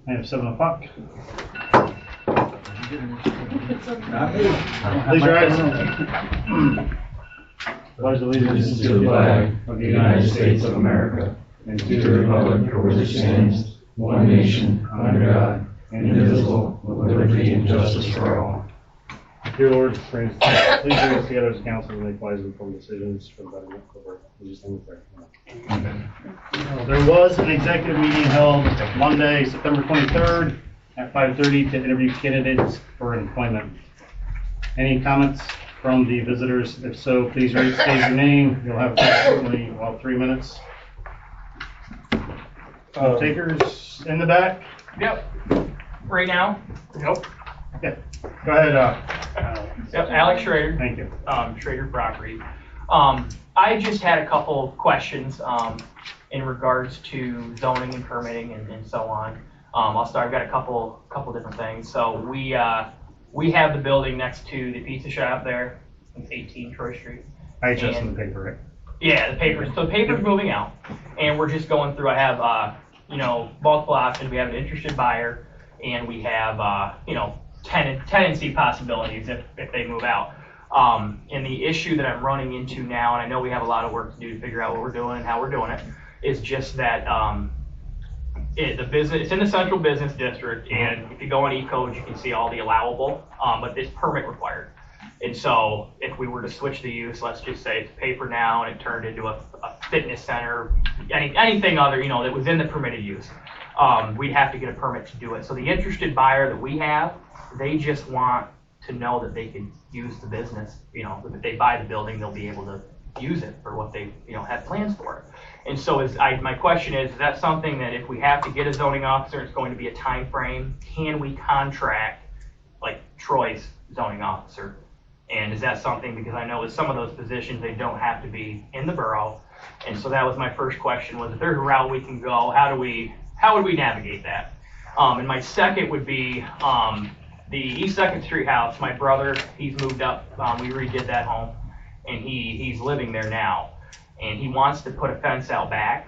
I have 7 o'clock. Please rise. Pledge allegiance to the flag of the United States of America and to the republic for which it stands, one nation, under God, indivisible, with liberty and justice for all. Dear Lord, please bring us together as a council to make wise and informed decisions for the betterment of our legislative prayer. There was an executive meeting held Monday, September 23rd at 5:30 to interview candidates for employment. Any comments from the visitors? If so, please state your name. You'll have approximately 3 minutes. Takers in the back? Yep. Right now? Nope. Okay. Go ahead. Yep. Alex Schrader. Thank you. Schrader Property. I just had a couple of questions in regards to zoning and permitting and so on. I'll start. I've got a couple different things. So we have the building next to the pizza shop there. It's 18 Troy Street. I just in the paper, right? Yeah, the papers. So the paper's moving out, and we're just going through. I have multiple options. We have an interested buyer, and we have tenancy possibilities if they move out. And the issue that I'm running into now, and I know we have a lot of work to do to figure out what we're doing and how we're doing it, is just that it's in the central business district, and if you go on E-codes, you can see all the allowable, but it's permit required. And so if we were to switch the use, let's just say it's paper now and it turned into a fitness center, anything other, that was in the permitted use, we'd have to get a permit to do it. So the interested buyer that we have, they just want to know that they can use the business, if they buy the building, they'll be able to use it for what they, have plans for it. And so my question is that something that if we have to get a zoning officer, it's going to be a time frame, can we contract like Troy's zoning officer? And is that something, because I know with some of those positions, they don't have to be in the borough. And so that was my first question, was if there's a route we can go, how would we navigate that? And my second would be the East 2nd Street house. My brother, he's moved up, we redid that home, and he's living there now. And he wants to put a fence out back.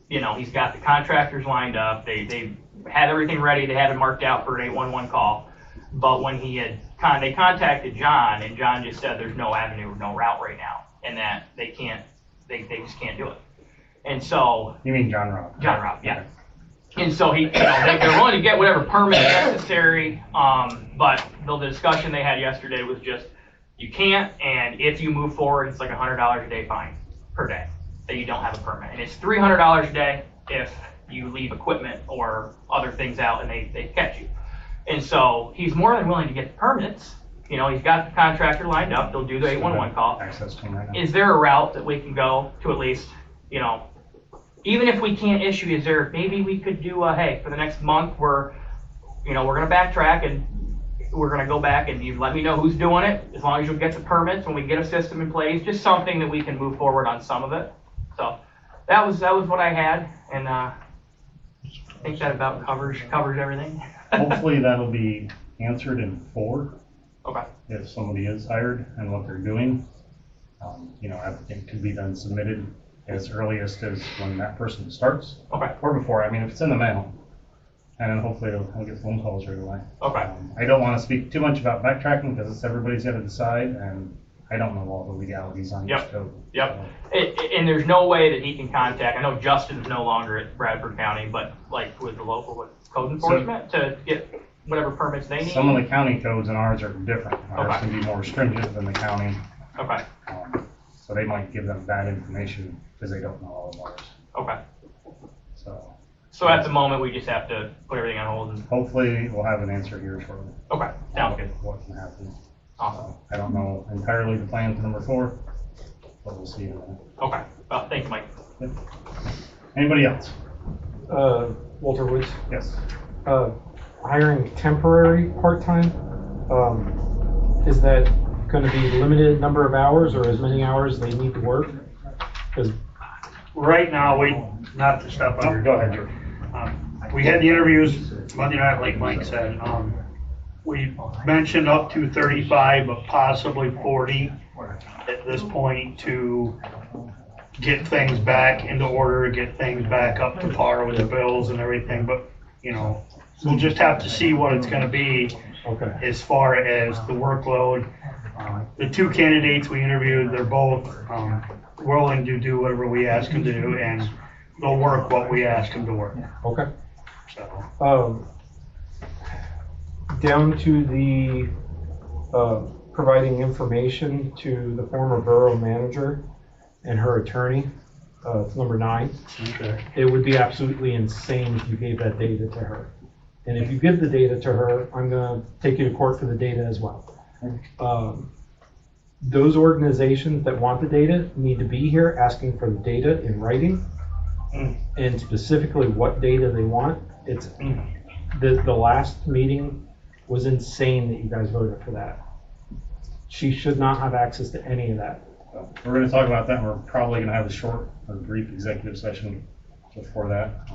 He's got the contractors lined up. They had everything ready. They had it marked out for an 811 call. But when they contacted John, and John just said there's no avenue or no route right now, and that they just can't do it. And so. You mean John Robb? John Robb, yeah. Okay. And so they're willing to get whatever permit necessary, but the discussion they had yesterday was just, you can't, and if you move forward, it's like $100 a day fine per day that you don't have a permit. And it's $300 a day if you leave equipment or other things out and they catch you. And so he's more than willing to get the permits. He's got the contractor lined up. They'll do the 811 call. Access to him right now. Is there a route that we can go to at least, even if we can't issue, is there, maybe we could do hey, for the next month, we're going to backtrack and we're going to go back and you let me know who's doing it, as long as you'll get the permits when we get a system in place, just something that we can move forward on some of it. So that was what I had, and I think that about covers everything. Hopefully that'll be answered in 4. Okay. If somebody is hired and what they're doing, applicant could be then submitted as earliest as when that person starts. Okay. Or before. I mean, if it's in the mail, and then hopefully I'll get phone calls right away. Okay. I don't want to speak too much about backtracking because it's everybody's got to decide, and I don't know all the legalities on each code. Yep. And there's no way that he can contact. I know Justin's no longer at Bradford County, but like with the local code enforcement to get whatever permits they need. Some of the county codes and ours are different. Ours can be more stringent than the county. Okay. So they might give them bad information because they don't know all of ours. Okay. So at the moment we just have to put everything on hold. And hopefully we'll have an answer here shortly. Okay. Sounds good. What can happen? Awesome. I don't know entirely the plan for number 4, but we'll see in a minute. Okay. Well, thank you, Mike. Yep. Anybody else? Walter Woods. Yes. Hiring temporary part-time, is that going to be limited number of hours or as many hours they need to work? Because right now, not to step on. Go ahead, George. We had the interviews Monday night, like Mike said. We mentioned up to 35, but possibly 40 at this point to get things back into order, get things back up to par with the bills and everything, but, you know, we'll just have to see what it's gonna be Okay. as far as the workload. The two candidates we interviewed, they're both willing to do whatever we ask them to do, and they'll work what we ask them to work. Okay. So, Down to the providing information to the former borough manager and her attorney, it's number 9. okay. It would be absolutely insane if you gave that data to her. And if you give the data to her, I'm gonna take you to court for the data as well. Those organizations that want the data need to be here asking for the data in writing and specifically what data they want. It's the last meeting was insane that you guys voted for that. She should not have access to any of that. We're going to talk about that, and we're probably going to have a short or brief executive session before that.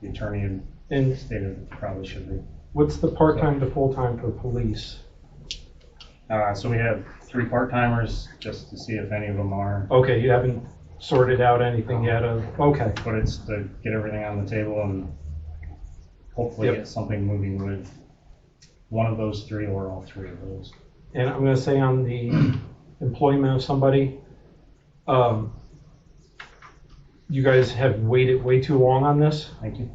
The attorney And stated it probably should be. what's the part-time to full-time for police? So we have 3 part-timers, just to see if any of them are. Okay, you haven't sorted out anything yet okay. But it's to get everything on the table and hopefully Yep. get something moving with one of those 3 or all 3 of those. And I'm gonna say on the employment of somebody, you guys have waited way too long on this. Thank you.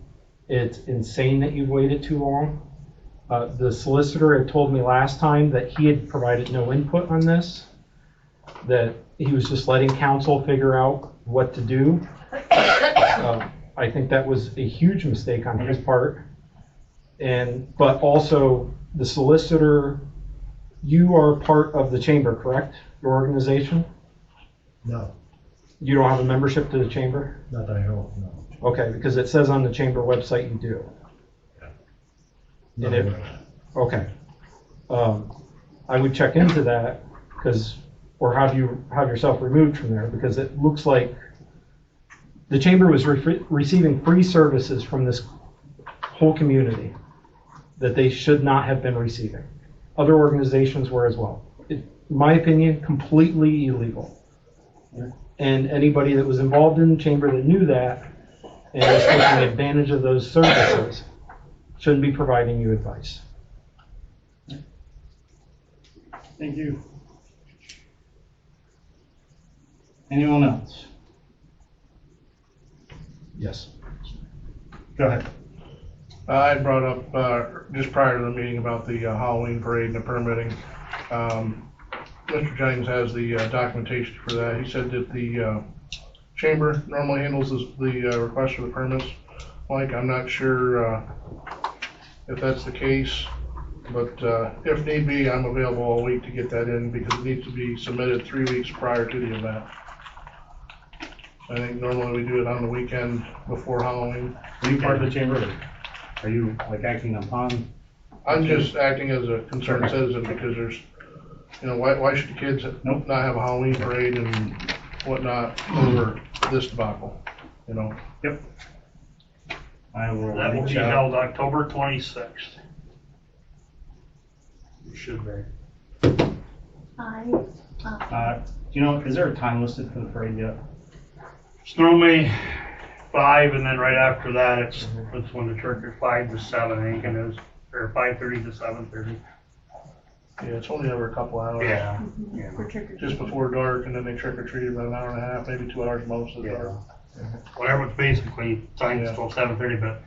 It's insane that you've waited too long. The solicitor had told me last time that he had provided no input on this, that he was just letting counsel figure out what to do. I think that was a huge mistake on his part. But also the solicitor, you are part of the chamber, correct? Your organization? No, You don't have a membership to the chamber? not that I know of, no. Okay, because it says on the chamber website you do. And if, okay. I would check into that or have yourself removed from there, because it looks like the chamber was receiving free services from this whole community that they should not have been receiving. Other organizations were as well. In my opinion, completely illegal. And anybody that was involved in the chamber that knew that and was taking advantage of those services shouldn't be providing you advice. Thank you. Anyone else? Yes. Go ahead. I brought up, just prior to the meeting about the Halloween parade and the permitting. Mr. Jennings has the documentation for that. He said that the chamber normally handles the request for the permits. Mike, I'm not sure if that's the case, but if need be, I'm available all week to get that in because it needs to be submitted 3 weeks prior to the event. I think normally we do it on the weekend before Halloween. Are you part of the chamber? Are you like acting upon? I'm just acting as a concerned citizen because there's, why should the kids not have a Halloween parade and whatnot over this debacle, Yep. I will That will reach be out. held October 26th. It should be. Is there a time listed for the parade yet? It's normally 5, and then right after that, it's when the church is 5 to 7, I think it is, or 5:30 to 7:30. Yeah, it's only over a couple hours. Yeah. Just before dark, and then they trick or treat about an hour and a half, maybe 2 hours most of the dark. Whatever, it's basically signed until 7:30, but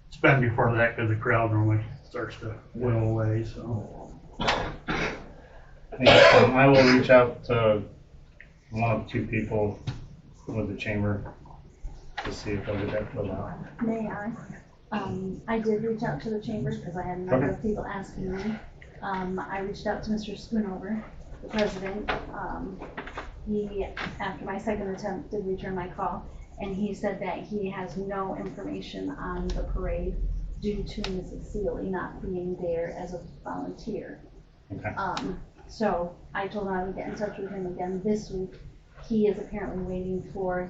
it's been before that because the crowd normally starts to whittle away, so. I will reach out to 1 of 2 people with the chamber to see if they'll get that filled out. May I? I did reach out to the chamber because I had a number of people asking me. I reached out to Mr. Spoonover, the president. He, after my second attempt, did return my call, and he said that he has no information on the parade due to Mrs. Seeley not being there as a volunteer. Okay. So I told him I would get in touch with him again this week. He is apparently waiting for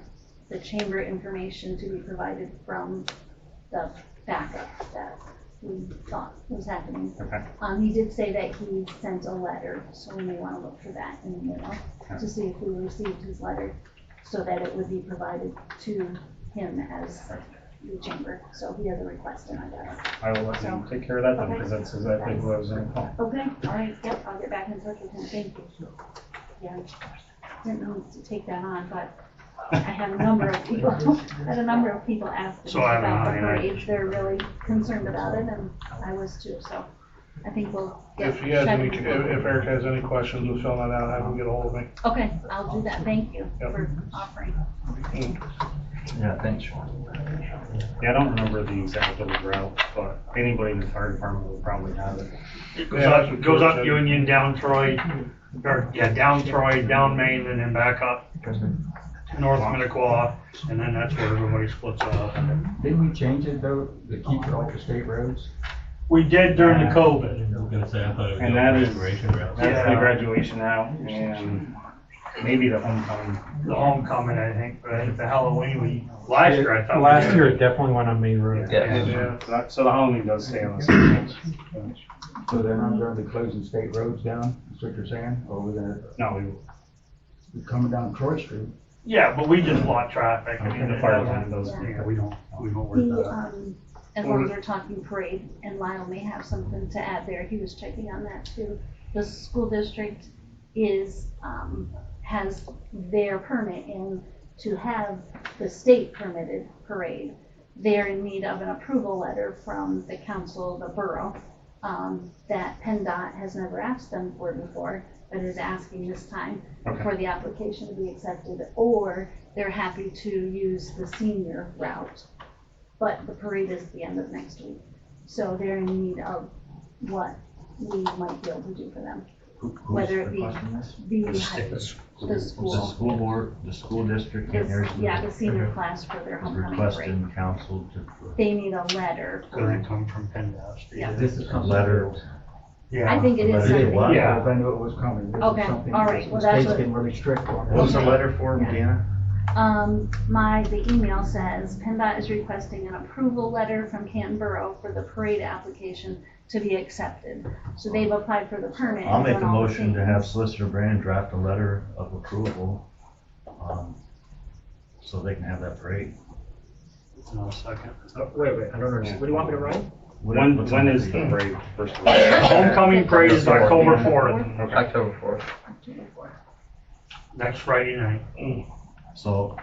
the chamber information to be provided from the backup that we thought was happening. Okay. He did say that he sent a letter, so we may want to look for that in the mail to see if we received his letter. so that it would be provided to him as the chamber. So he has a request in our desk. I will let him take care of that then, because that's exactly what I was gonna call. Okay, all right, yep, I'll get back in touch with him, thank you. Yeah, didn't know to take that on, but I had a number of people, ask me So I about the haven't- parades, they're really concerned about it, and I was too, so I think we'll get. If he has any, Chevy- if Eric has any questions with filling that out, have him get a hold of me. Okay, I'll do that, thank you Yep. for offering. Yeah, thanks. Yeah, I don't remember the exact little route, but anybody in the fire department will probably have it. It goes up Union, down Troy, down Troy, down Main, and then back up North Minnequaw, and then that's where everybody splits off. Didn't we change it though, to keep it off the state roads? We did during the COVID. And that is, that's the graduation route, and maybe the homecoming. The homecoming, I think, but the Halloween, last year I thought. we Last did. year, it definitely went on Main Road. Yeah. So the Halloween does stay on the same roads. So they're not gonna be closing state roads down, is what you're saying? Or we're gonna No, be coming down Troy Street? Yeah, but we just block traffic. I mean, the fire department does. Yeah, we don't worry He, about that. as long as we're talking parade, and Lyle may have something to add there, he was checking on that too. The school district is, has their permit in to have the state permitted parade. They're in need of an approval letter from the council, the borough, that PennDOT has never asked them for before, but is asking this time for the application to be accepted, or they're happy to use the senior route. But the parade is the end of next week, so they're in need of what we might be able to do for them. Whether it be the school, The school board, the school district, and there's. the senior class for their homecoming parade. Requesting council to. They need a letter Because they for, come from PennDOT. Yeah. This is a letter. Yeah. I think it is Letter. something. Well, Yeah. If I knew it was coming. This is Okay, something all right, the well, that's state's what- getting really strict on. What's the letter for, Deanna? The email says PennDOT is requesting an approval letter from Canton Borough for the parade application to be accepted. So they've applied for the permit. I'll and make a done all the motion to have things. Solicitor Brand draft a letter of approval, so they can have that parade. No, second. Wait, I don't understand. What do you want me to write? When is the parade, first of all? Homecoming parade is October 4th, Okay. October 4th. next Friday night. So,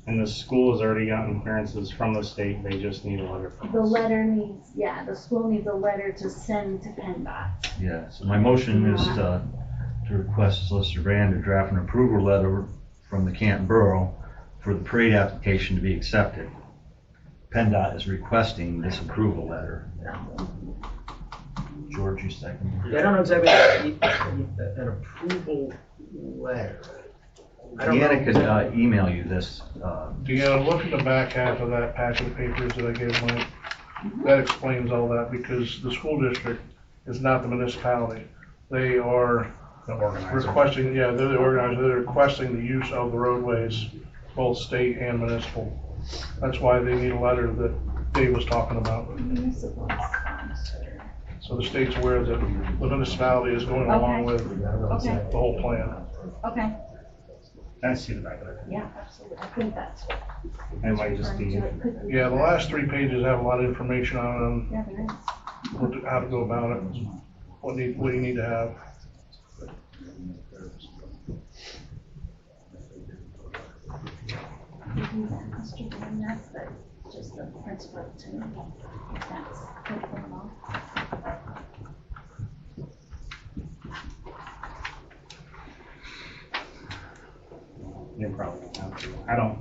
And the school has already gotten clearances from the state, they just need a letter from The us. letter needs, the school needs a letter to send to PennDOT. yeah, so my motion is to request Solicitor Brand to draft an approval letter from the Canton Borough for the parade application to be accepted. PennDOT is requesting this approval letter. George, you second? I don't know exactly, an approval letter. I don't Deanna know. could email you this. Deanna, look at the back half of that packet of papers that I gave Mike. That explains all that, because the school district is not the municipality. They are requesting, they're the organizer, they're requesting the use of the roadways, both state and municipal. That's why they need a letter that Dave was talking about. Municipal sponsor. So the state's aware that the municipality is going along with Okay, the whole plan. okay, Can I see the back of it? yeah, absolutely. I think that's what. It might just be, It could be. Yeah, the last 3 pages have a lot of information on Yeah, there is. how to go about it, what you need to have. Mr. Graham, that's just the principal to me. That's good for them all. you probably don't have to. I don't,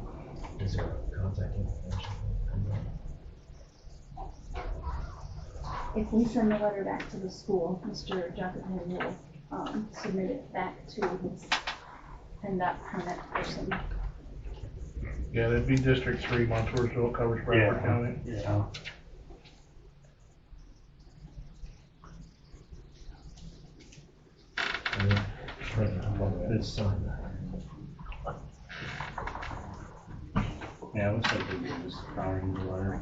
Is there contact information? If we send the letter back to the school, Mr. Jefferson will, submit it back to his PennDOT permit person. Yeah, that'd be District 3, Montoursville, covers Bradford County. Yeah. it's, yeah, it looks like they did just following the letter.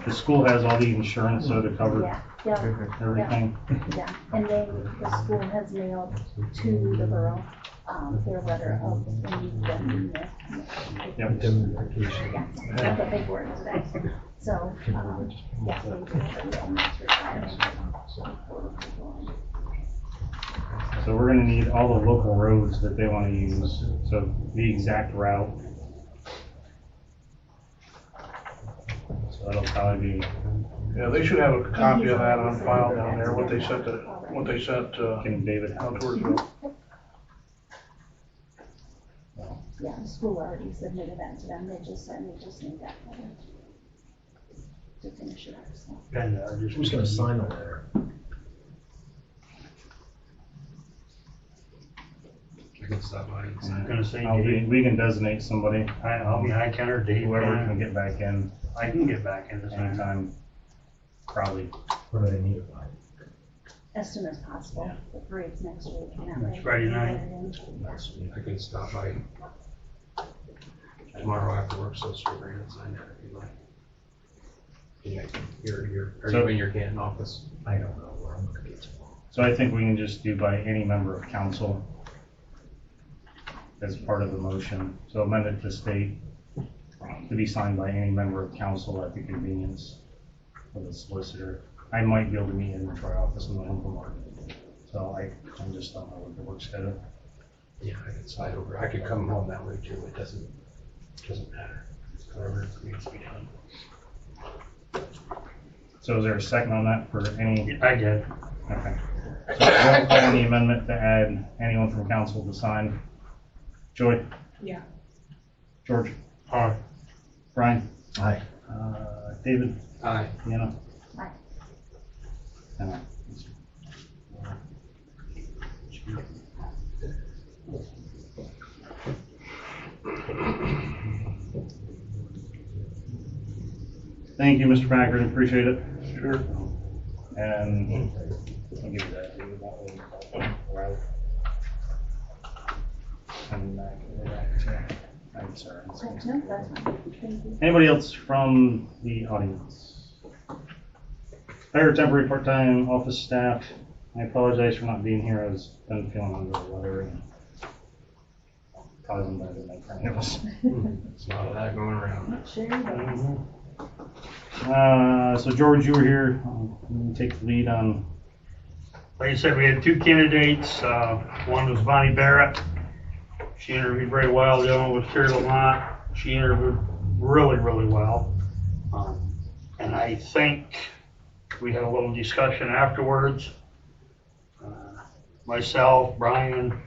The school has all the insurance, so to cover Yeah, everything. yeah, and then the school has mailed to the borough their letter of indemnity. Indemnification. Yeah, that's a big word today. So, yeah, they do have a that's required. So we're gonna need all the local roads that they wanna use, so the exact route. So that'll probably be, Yeah, they should have a copy of that on file down there, what they sent, King David out House. towards the, Yeah, the school already submitted that to them. They just said we just need that letter to finish it up, so. And, Who's gonna sign the letter? I can stop by and sign. I'm gonna say I'll be- Dave. We can designate somebody, I can, or Dave whoever can can. get back in I can get back in this time. anytime, probably. When do they need it by? As soon as possible. The parade's next week. and that Next way Friday we can night. get it in. Next week. I can stop by tomorrow after work, so Mr. Brandon sign that if you'd like. Are So- you in your Canton office? I don't know where I'm gonna be tomorrow. So I think we can just do by any member of council as part of the motion. So amend it to state to be signed by any member of council at the convenience of the solicitor. I might be able to meet in the Troy office in the home from work. So I just don't know what the work schedule. Yeah, I can slide over. I could come home that way too. It doesn't matter. Whatever needs to be done. So is there a second on that for any? I did. Okay. So roll call on the amendment to add anyone from council to sign. Joy? Yeah. George? Aye. Brian? Aye. David? Aye. Deanna? Aye. And I. Thank you, Mr. Packard, appreciate it. sure. And I'll give you that. David, that way. Route. And I'm sorry. Okay, no, that's fine. Thank you. Anybody else from the audience? Hire temporary part-time office staff. I apologize for not being here. I was been feeling under the weather and causing better than for any of us. There's a lot of that going around. Sure does. So George, you were here. You take the lead on. Like I said, we had two candidates. One was Bonnie Barrett. She interviewed very well. The other one was Terry Lamont. She interviewed really, really well. And I think we had a little discussion afterwards. Myself, Brian,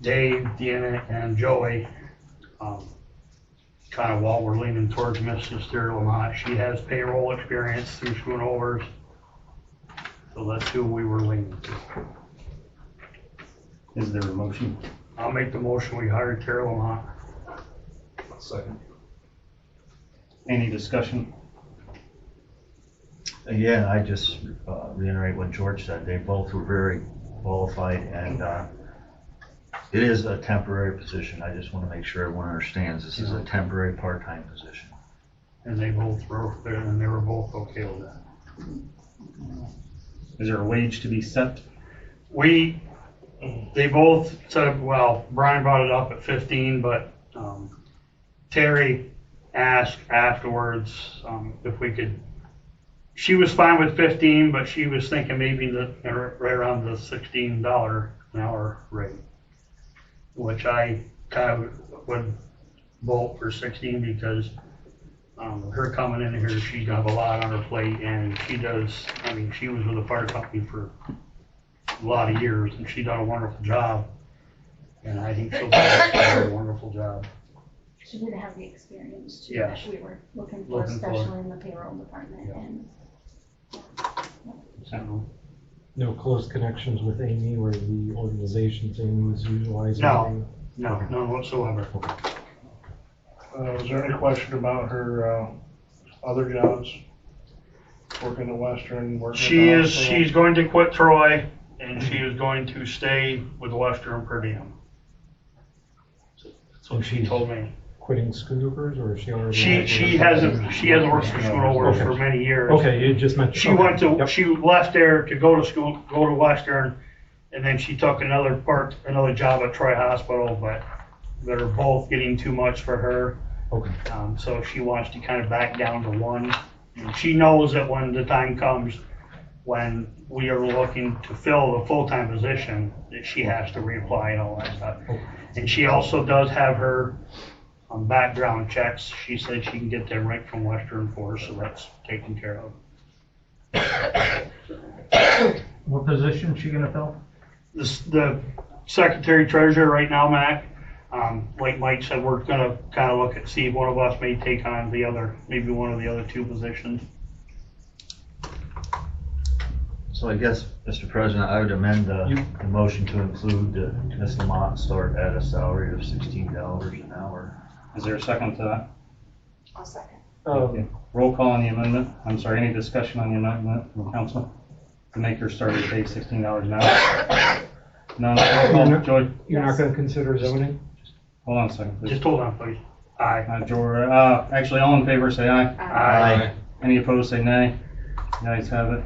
Dave, Deanna, and Joey, kind of all were leaning towards Mrs. Terry Lamont. She has payroll experience through Schoonovers. So that's who we were leaning to. Is there a motion? I'll make the motion, we hire Terry Lamont. Second. Any discussion? Again, I just reiterate what George said. They both were very qualified, and it is a temporary position. I just want to make sure everyone understands this is a temporary part-time position. And they both were there, and they were both okay with that. Is there a wage to be set? They both said, well, Brian brought it up at 15, but Terry asked afterwards if we could, she was fine with 15, but she was thinking maybe right around the $16 an hour rate, which I kind of would vote for 16 because her coming in here, she's gonna have a lot on her plate, and she does, I mean, she was with the fire company for a lot of years, and she done a wonderful job. And I think she'll do a wonderful job. She did have the experience too Yes. that we were looking for, Looking for. especially in the payroll department. Yeah. And So, No close connections with Amy or the organizations Amy was utilizing? No. no, none whatsoever. Was there any question about her, other jobs? Working at Western, working at the hospital? She's going to quit Troy, and she is going to stay with Western per diem. That's what she told me. Quitting Schoonovers, or is she already? She hasn't worked for Schoonovers for many years. Okay, you just mentioned. She went to, Yep. she left there to go to school, go to Western, And then she took another job at Troy Hospital, but they're both getting too much for her. Okay. So she wants to kind of back down to one. And she knows that when the time comes, when we are looking to fill the full-time position, that she has to reapply and all that stuff. And she also does have her background checks. She said she can get them right from Western Force, so that's taken care of. What position is she gonna fill? The secretary treasurer right now, Mac, like Mike said, we're gonna kind of look at, see if one of us may take on maybe one of the other two positions. So I guess, Mr. President, I would amend the motion to include Ms. Lamont start at a salary of $16 an hour. Is there a second to that? I'll second. Okay. Roll call on the amendment. I'm sorry, any discussion on the amendment from council? To make her start at pay $16 an hour? None. Roll call. Joy? You're not gonna consider zoning? Hold on a second, please. Just hold on, please. Aye. George, actually, all in favor, say aye. Aye. Any opposed, say nay. The ayes have it.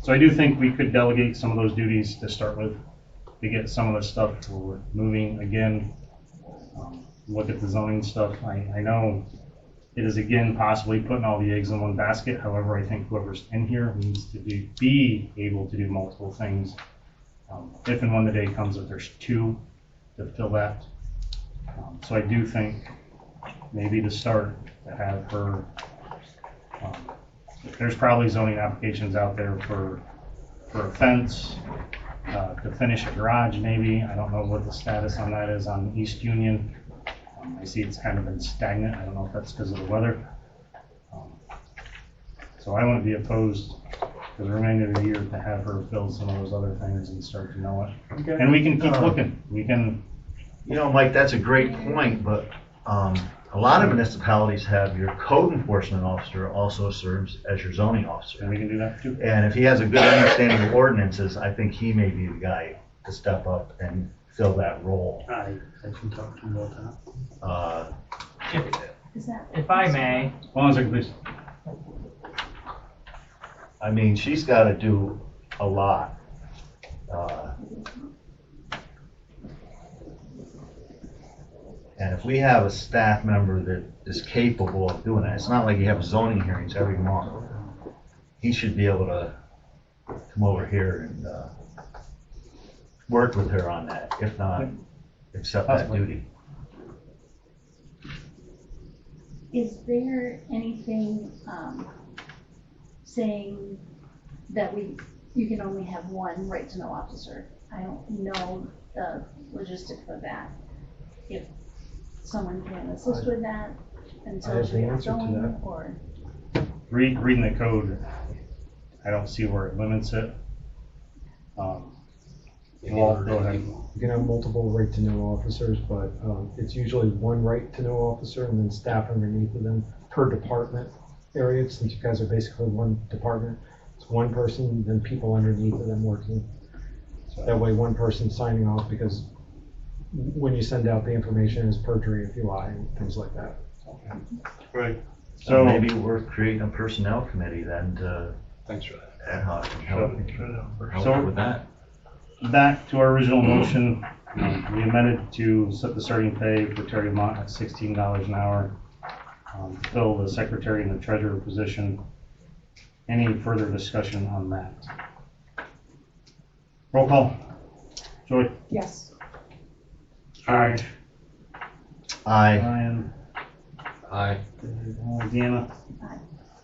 So I do think we could delegate some of those duties to start with, to get some of the stuff moving again. Look at the zoning stuff. I know it is again possibly putting all the eggs in one basket. However, I think whoever's in here needs to be able to do multiple things. If and when the day comes that there's two to fill that. So I do think maybe to start to have her, there's probably zoning applications out there for a fence, to finish a garage maybe. I don't know what the status on that is on East Union. I see it's kind of been stagnant. I don't know if that's because of the weather. So I wouldn't be opposed for the remainder of the year to have her fill some of those other things and start to know it. Okay. And we can keep looking. We can. You know, Mike, that's a great point, but a lot of municipalities have your code enforcement officer also serves as your zoning officer. And we can do that too. And if he has a good understanding of ordinances, I think he may be the guy to step up and fill that role. I can talk to him about that. If I may, Hold on a second, please. I mean, she's got to do a lot. And if we have a staff member that is capable of doing that, it's not like you have zoning hearings every month. He should be able to come over here and work with her on that, if not accept that duty. Is there anything, saying that you can only have one right to know officer? I don't know the logistics of that. If someone can assist with that I until have she the gets answer to going, that. or? Reading the code, I don't see where it limits it. Well, go ahead. You can have multiple right to know officers, but it's usually one right to know officer and then staff underneath of them per department area. Since you guys are basically one department, it's one person, then people underneath of them working. That way one person's signing off, because when you send out the information is perjury if you lie and things like that. Right. So maybe we're creating a personnel committee then to Thanks for that. ad hoc and help So- with that. Back to our original motion, we amended to set the starting pay for Terry Mott at $16 an hour. Fill the secretary and the treasurer position. Any further discussion on that? Roll call. Joy? Yes. Aye. Aye. Ryan? Aye. Deanna? Aye.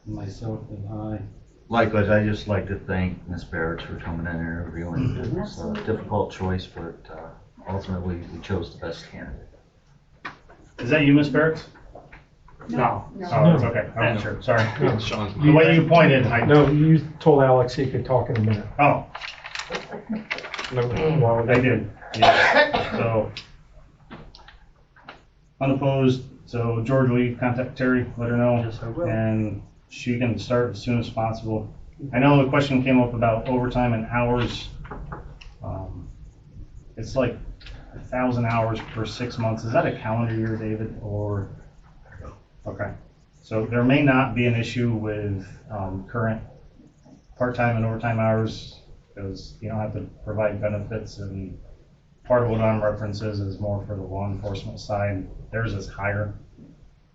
Myself and I. Likewise, I'd just like to thank Ms. Barrett for coming in and interviewing. It was a difficult choice, but ultimately we chose the best candidate. Is that you, Miss Barrett? No. Oh, it's okay. I wasn't sure. Sorry. Sean. The way you pointed, I. No, you told Alex he could talk in a minute. Oh, Well, I did. Yeah. So, unopposed. So George, will you contact Terry, let her know? Yes, I will. And she can start as soon as possible. I know the question came up about overtime and hours. It's like 1,000 hours per 6 months. Is that a calendar year, David, or? Okay. So there may not be an issue with current part-time and overtime hours. because you don't have to provide benefits, and part of what I'm references is more for the law enforcement side. Theirs is higher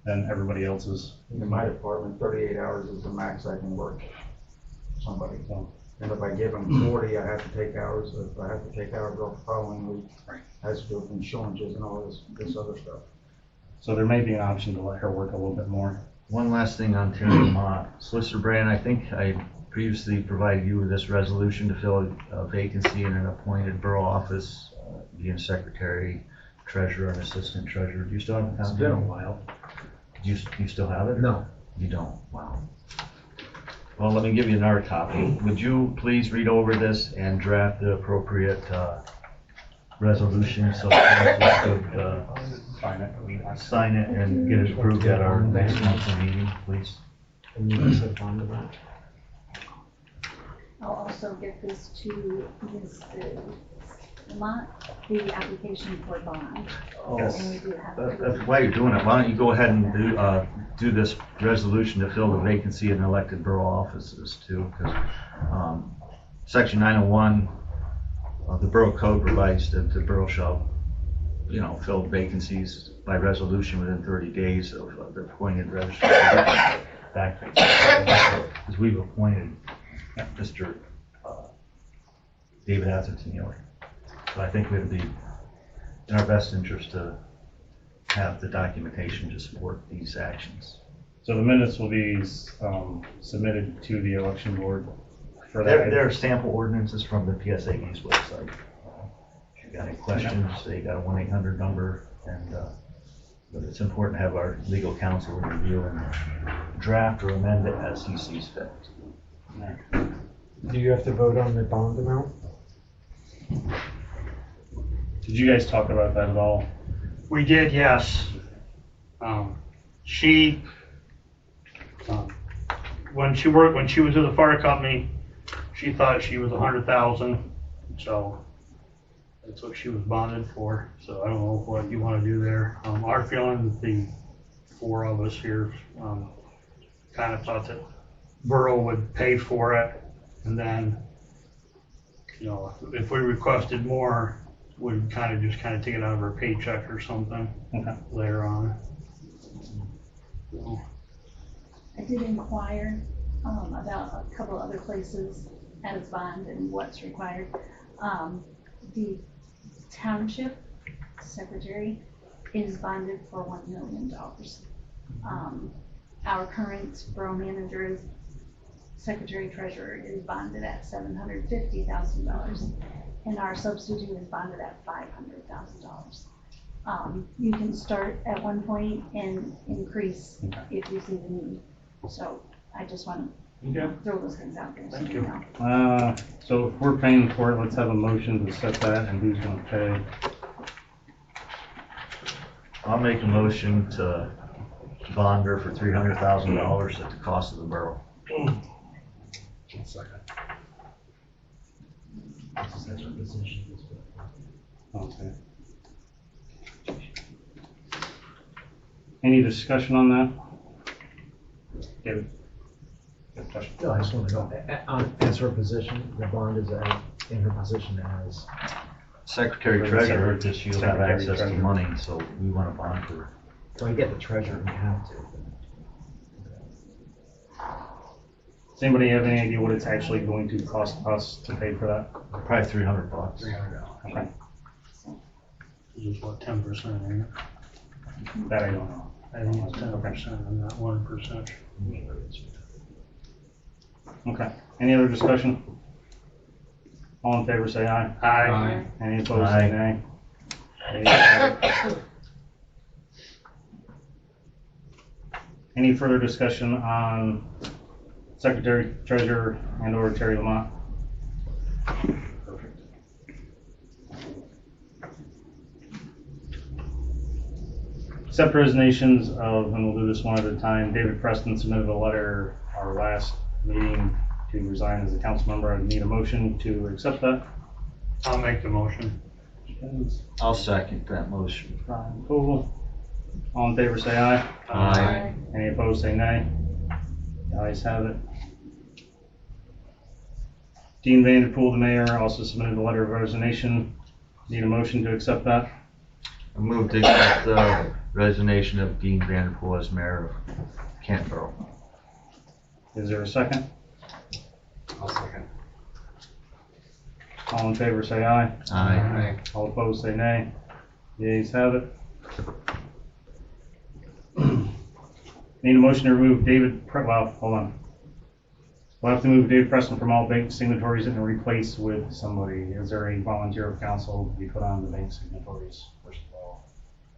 than everybody else's. In my department, 38 hours is the max I can work somebody. So, And if I give them 40, I have to take hours. If I have to take hours off the following week, I have to do insurances and all this other stuff. so there may be an option to let her work a little bit more. One last thing on Terry Lamont. Solicitor Brand, I think I previously provided you with this resolution to fill a vacancy in an appointed borough office, being secretary, treasurer, and assistant treasurer. Do you still have a copy? It's been a while. Do you still have it? No. You don't? Wow. Well, let me give you another copy. Would you please read over this and draft the appropriate resolution so council could sign it and get it approved at our next monthly meeting, please? And you can sit on to that. I'll also get this to Ms. Lamont, the application for bond. Yes. And we do have While you're doing it, why don't you go ahead and do this resolution to fill the vacancy in elected borough offices too, because section 901 of the borough code provides that the borough shall, fill vacancies by resolution within 30 days of the appointed registrar. Because we've appointed Mr. David Atherton Yoder. So I think it would be in our best interest to have the documentation to support these actions. So the minutes will be submitted to the election board for that. There are sample ordinances from the PSAB's website. If you got any questions, they got a 1-800 number, and but it's important to have our legal counsel review and draft or amend it as he sees fit. Do you have to vote on the bond amount? Did you guys talk about that at all? We did, yes. She, when she was with the fire company, she thought she was 100,000, so that's what she was bonded for. So I don't know what you want to do there. Our feeling, the four of us here, kind of thought that borough would pay for it, and then, if we requested more, we'd kind of take it out of our paycheck or something later on. I did inquire about a couple other places as bond and what's required. The township secretary is bonded for $1 million. Our current borough manager, secretary treasurer, is bonded at $750,000, and our substitute is bonded at $500,000. You can start at one point and increase if you see the need. So I just want to throw those things out there. Thank you. So if we're paying for it, let's have a motion to set that, and who's going to pay? I'll make a motion to bond her for $300,000 at the cost of the borough. Second. Okay. Any discussion on that? David? No, I just want to know, as her position, the bond is in her position as. Secretary treasurer, because she'll have Secretary access to treasurer. money, so we want to bond for her. So I get the treasurer, you have to. Does anybody have any idea what it's actually going to cost us to pay for that? Probably $300. Okay, Which is what, 10%, ain't it? that I don't know. I think it's 10%, and not 1%. Okay, any other discussion? All in favor, say aye. Aye. Any opposed, Aye. say nay. Ayes have it. Any further discussion on Secretary, Treasurer, and/or Terry Lamont? Perfect. Accept resignations of, and we'll do this one at a time, David Preston submitted a letter our last meeting to resign as a council member. I need a motion to accept that. I'll make the motion. I'll second that motion. Brian Koval. All in favor, say aye. Aye. Any opposed, say nay. The ayes have it. Dean Vanderpool, the mayor, also submitted a letter of resignation. Need a motion to accept that? I move to accept the resignation of Dean Vanderpool as mayor of Canton Borough. Is there a second? I'll second. All in favor, say aye. Aye. All opposed, say nay. The ayes have it. Need a motion to remove well, hold on. We'll have to move David Preston from all bank signatories and replace with somebody. Is there a volunteer of council to be put on the bank signatories, first of all?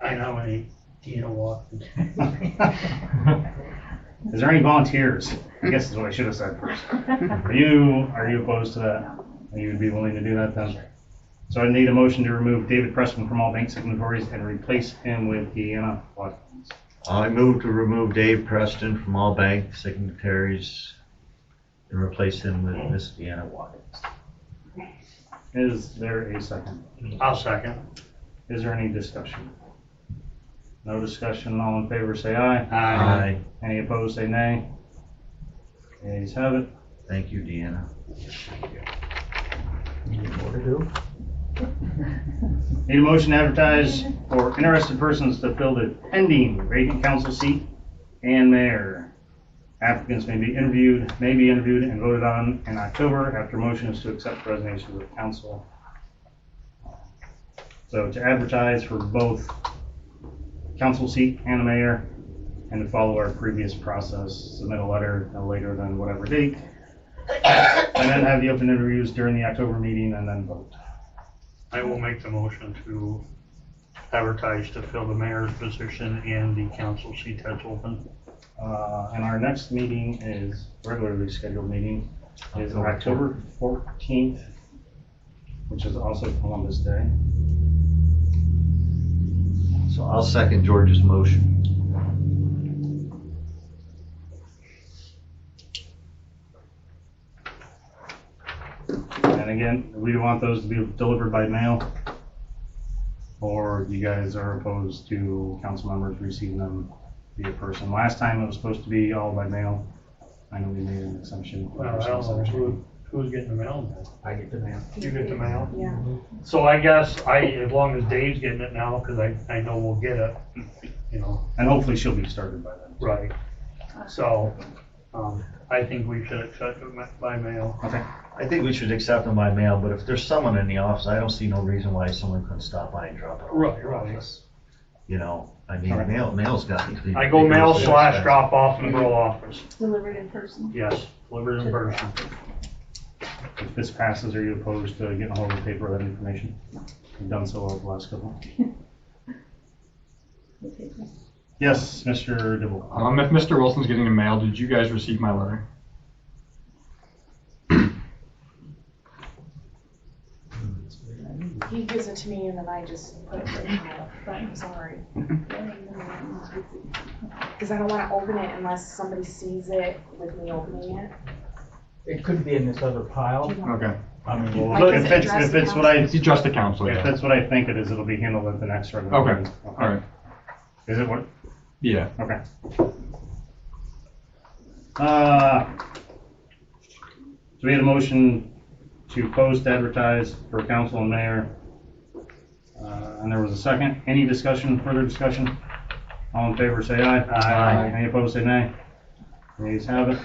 I nominate Deanna Watson. Is there any volunteers? I guess is what I should have said first. Are you opposed to that? Are you be willing to do that then? So I need a motion to remove David Preston from all bank signatories and replace him with Deanna Watkins. I move to remove Dave Preston from all bank signatories and replace him with Miss Deanna Watkins. Is there a second? I'll second. Is there any discussion? No discussion. All in favor, say aye. Aye. Any opposed, say nay. The ayes have it. Thank you, Deanna. More to do? Need a motion to advertise for interested persons to fill the pending vacant council seat and mayor. Applicants may be interviewed and voted on in October after motion is to accept resignations of council. So to advertise for both council seat and the mayor, and to follow our previous process, submit a letter no later than whatever date, and then have the open interviews during the October meeting and then vote. I will make the motion to advertise to fill the mayor's position and the council seat that's open. And our next meeting is, regularly scheduled meeting, is October 14th, which is also Columbus Day. So I'll second George's motion. And again, we want those to be delivered by mail, or you guys are opposed to council members receiving them via person. Last time it was supposed to be all by mail. I know we made an exception. Well, I don't know who's getting the mail now. I get the mail. You get the mail? Yeah. So I guess as long as Dave's getting it now, because I know we'll get it, you know. And hopefully she'll be started by then. Right. So, I think we should accept it by mail. Okay. I think we should accept them by mail, but if there's someone in the office, I don't see no reason why someone couldn't stop by and drop it off. Right, at the right. office. You know, I mean, Alright. mail's got to be. I go mail / drop off in the borough office. Delivered in person. Yes, delivered in person. If this passes, are you opposed to getting a hold of the paper with that information? You've done so well the last couple. Yes, Mr. Dibble. If Mr. Wilson's getting a mail, did you guys receive my letter? He gives it to me and then I just put it in the pile, but I'm sorry. Because I don't want to open it unless somebody sees it with me opening it. It could be in this other pile. Okay. I mean, Well, Like, if is it it's, addressed if to it's what I, It's just the council, if yeah. that's what I think it is, it'll be handled at the next regular Okay, meeting. all right. Is it what? Yeah. Okay. So we had a motion to post advertise for council and mayor. And there was a second. Any discussion, further discussion? All in favor, say aye. Aye. Any opposed, say nay. The ayes have it.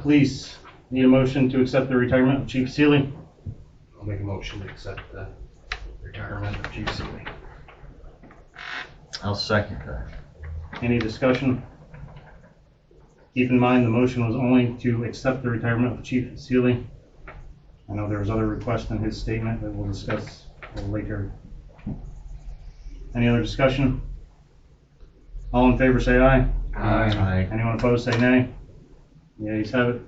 Police, need a motion to accept the retirement of Chief Seeley. I'll make a motion to accept the retirement of Chief Seeley. I'll second that. Any discussion? Keep in mind, the motion was only to accept the retirement of Chief Seeley. I know there was other requests in his statement that we'll discuss a little later. Any other discussion? All in favor, say aye. Aye. Anyone opposed, say nay. The ayes have it.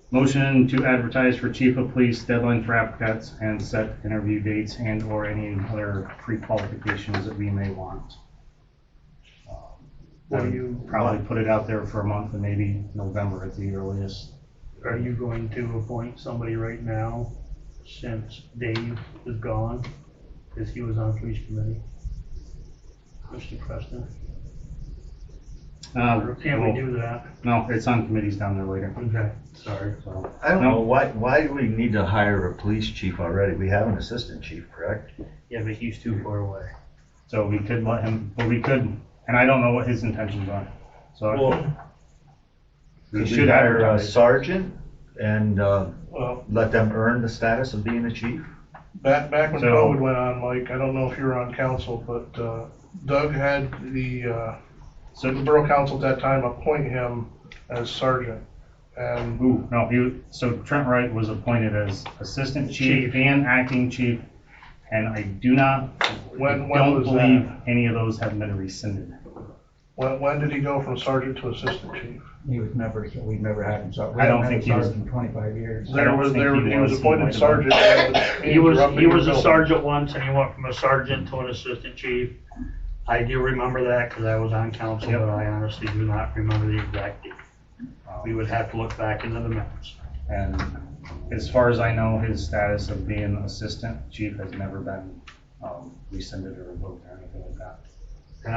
Motion to advertise for chief of police, deadline for applicants, and set interview dates and or any other pre-qualifications that we may want. What I do would you- probably put it out there for a month and maybe November at the earliest. Are you going to appoint somebody right now since Dave is gone? Because he was on police committee. Mr. Preston. Can't we do that? No, it's on committees down there later. Okay, sorry. So, I don't know, why do we need to hire a police chief already? We have an assistant chief, correct? Yeah, but he's too far away. so we could let him, but we could, and I don't know what his intentions are. So we Could we should hire a advertise. sergeant and Well, let them earn the status of being a chief? back when So- COVID went on, Mike, I don't know if you were on council, but Doug had the borough council at that time appoint him as sergeant. And Ooh, no, so Trent Wright was appointed as assistant chief and acting chief, and I do not, When don't was believe that? any of those have been rescinded. when did he go from sergeant to assistant chief? We've never had him, so. I don't think he was- In 25 years. I don't think He was he appointed might have sergeant. He was interrupted a your sergeant once, and he went from a sergeant to an assistant chief. I do remember that, because I was on council, but I honestly do not remember the exact date. We would have to look back into the minutes. And as far as I know, his status of being assistant chief has never been rescinded or revoked or anything like that. And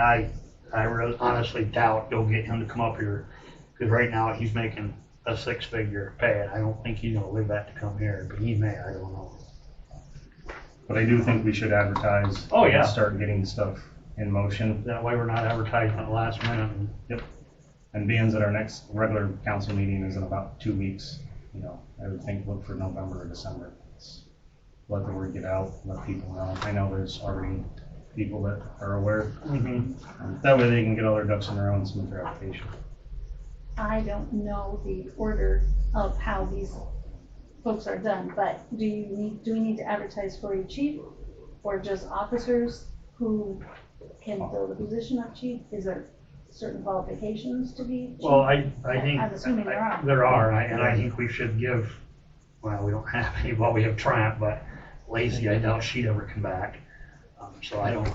I really honestly doubt you'll get him to come up here, because right now he's making a 6-figure pay, and I don't think he's gonna live that to come here, but he may, I don't know. But I do think we should advertise. Oh, yeah. And start getting stuff in motion. That way we're not advertising at the last minute. And being that our next regular council meeting is in about 2 weeks, I would think look for November or December. Let the word get out, let people know. I know there's already people that are aware. That way they can get all their ducks in a row and submit their application. I don't know the order of how these folks are done, but do we need to advertise for a chief or just officers who can fill the position of chief? Is there certain qualifications to be chief? Well, I think. I'm assuming there are. There are, and I think we should give, well, we don't have any, well, we have Trent, but Lacey, I doubt she'd ever come back. So I don't,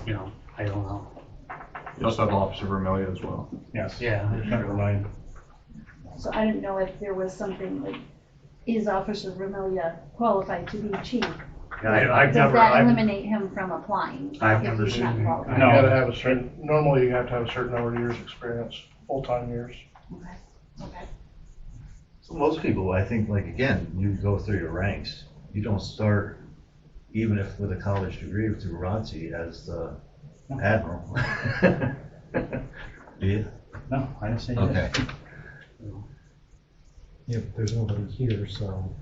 I don't know. You also have Officer Vermillion as well. Yes. Yeah. Never mind. So I didn't know if there was something like, is Officer Vermilia qualified to be chief? I've Does never, that eliminate him from applying? I've if never he's not seen- qualified? No. You gotta have a certain, normally you have to have a certain number of years' experience, full-time years. Okay. So most people, I think, like, again, you go through your ranks. You don't start, even if with a college degree through ROTC, as the admiral. Do you? No, I didn't say that. Okay. Yeah, but there's nobody here, so.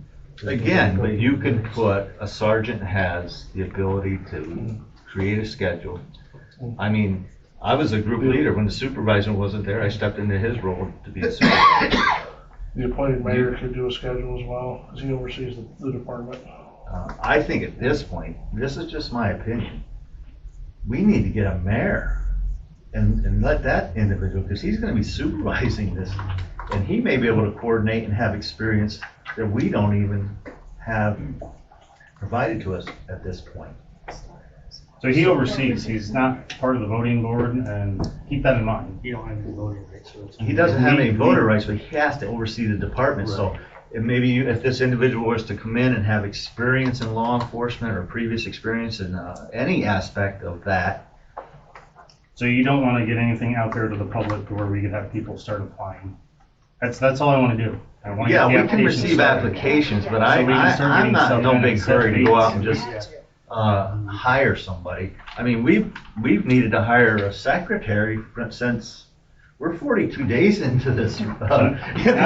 Again, but you can put, a sergeant has the ability to create a schedule. I mean, I was a group leader when the supervisor wasn't there. I stepped into his role to be a supervisor. The appointed mayor could do a schedule as well, because he oversees the department. I think at this point, this is just my opinion, we need to get a mayor and let that individual, because he's gonna be supervising this, and he may be able to coordinate and have experience that we don't even have provided to us at this point. So he oversees, he's not part of the voting board, and keep that in mind. You don't have any voting rights, so it's. He doesn't have any voter rights, but he has to oversee the department, so if this individual was to come in and have experience in law enforcement or previous experience in any aspect of that. So you don't want to get anything out there to the public to where we could have people start applying. That's all I want to do. I want to Yeah, get the we can applications receive started. applications, but So we can start I'm getting not stuff in no in big and set hurry to go out and dates. just hire somebody. I mean, we've needed to hire a secretary since, we're 42 days into this. Now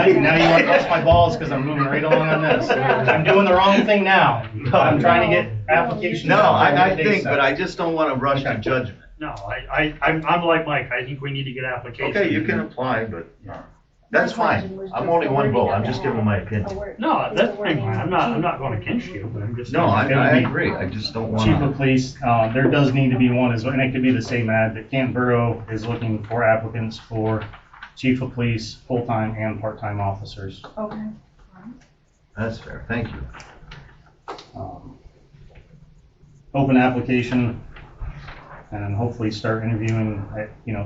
you want to bust my balls because I'm moving right along on this. I'm doing the wrong thing now. I'm trying to get applications. No, out there I and get think, dates but set. I just don't want to rush to judgment. No, I'm like Mike, I think we need to get applications. Okay, you can apply, but that's My question fine. was I'm just only the one wording vote. of I'm the just giving ad. my A opinion. word- No, is that's the fine. wording I'm not chief going or against you, but I'm just. No, It would I be- agree. I just don't want Chief of to. police, there does need to be one, and it could be the same ad, that Canton Borough is looking for applicants for chief of police, full-time and part-time officers. Okay. That's fair. Thank you. Open application, and then hopefully start interviewing,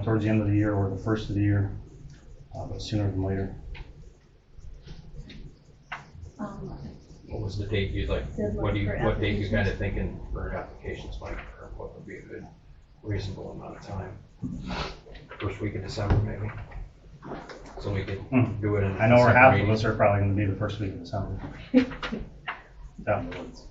towards the end of the year or the first of the year, but sooner than later. What was the date you'd like, Good what look for date you kind of applications. thinking for applications, Mike, or what would be a good reasonable amount of time? First week of December, maybe? So we could Hmm. do it in. I know where half of December us are probably gonna be the first week of December. Down the woods.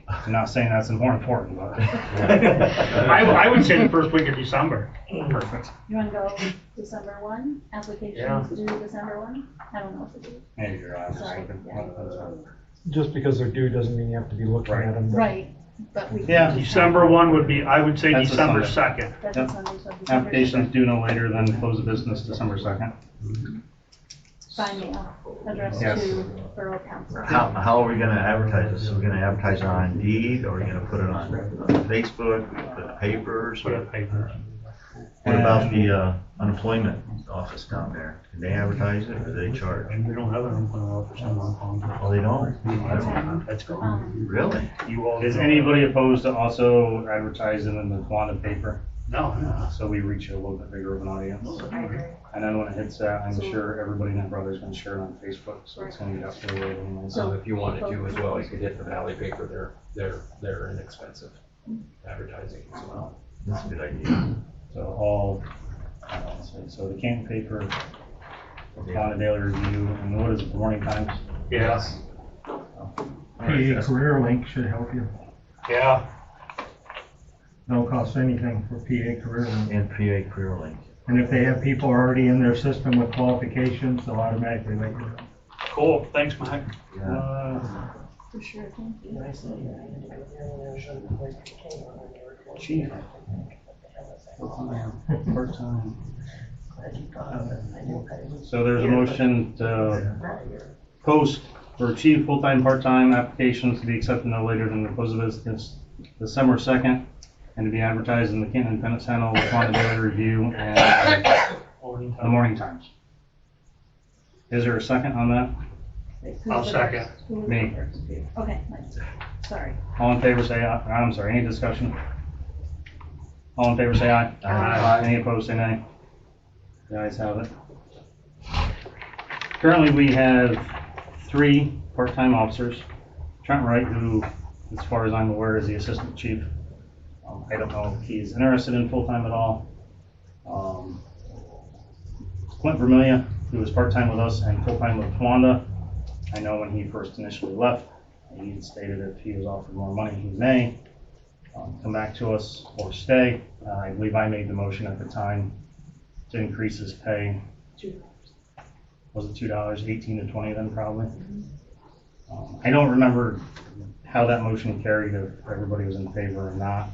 I'm not saying that's more important, but. I would say the first week of December. Perfect. You wanna go December 1, applications due December 1? I don't know what to do. Maybe you're right. Sorry, yeah. Just because they're due doesn't mean you have to be looking at them. Right, but we. Yeah. December 1 would be, I would say That's a December Sunday. 2nd. That's Yep. a Sunday, so December Applications due no later than close of business December 2nd. by mail, addressed Yes. to Borough Council. How are we gonna advertise this? Are we gonna advertise it on Indeed, or are we gonna put it on Facebook, put the papers? Put it in papers. What about the unemployment office down there? Can they advertise it, or do they charge? We don't have an employment office in Montpelier. Oh, they don't? That's gone. Really? You all. Is anybody opposed to also advertising in the Tawanda paper? No, no. So we reach a little bit bigger of an audience. I agree. And then when it hits that, I'm sure everybody and their brother's gonna share it on Facebook, so it's gonna get up there anyway. So if you wanted to as well, you could hit the Valley paper, they're inexpensive advertising as well. That's a good idea. So so the Canton paper, Tawanda Daily Review, and what is it, the Morning Times? Yes. PA Career Link should help you. Yeah. Don't cost anything for PA Career Link. And PA Career Link. And if they have people already in their system with qualifications, they'll automatically let you know. Cool, thanks, Mike. For sure, thank you. Chief. Part-time. So there's a motion to post for chief, full-time, part-time applications to be accepted no later than the close of business December 2nd, and to be advertised in the Canton Independent Sentinel, the Tawanda Daily Review, and the Morning Times. Is there a second on that? I'll second. Me. Okay, nice. Sorry. All in favor say aye. I'm sorry, any discussion? All in favor say aye. Aye. Any opposed say nay. The ayes have it. Currently, we have 3 part-time officers. Trent Wright, who, as far as I'm aware, is the assistant chief. I don't know if he's interested in full-time at all. Clint Vermilia, who is part-time with us and full-time with Tawanda. I know when he first initially left, he had stated if he was offered more money, he may come back to us or stay. I believe I made the motion at the time to increase his pay. Was it $2, 18 to 20 then probably? I don't remember how that motion carried, if everybody was in favor or not.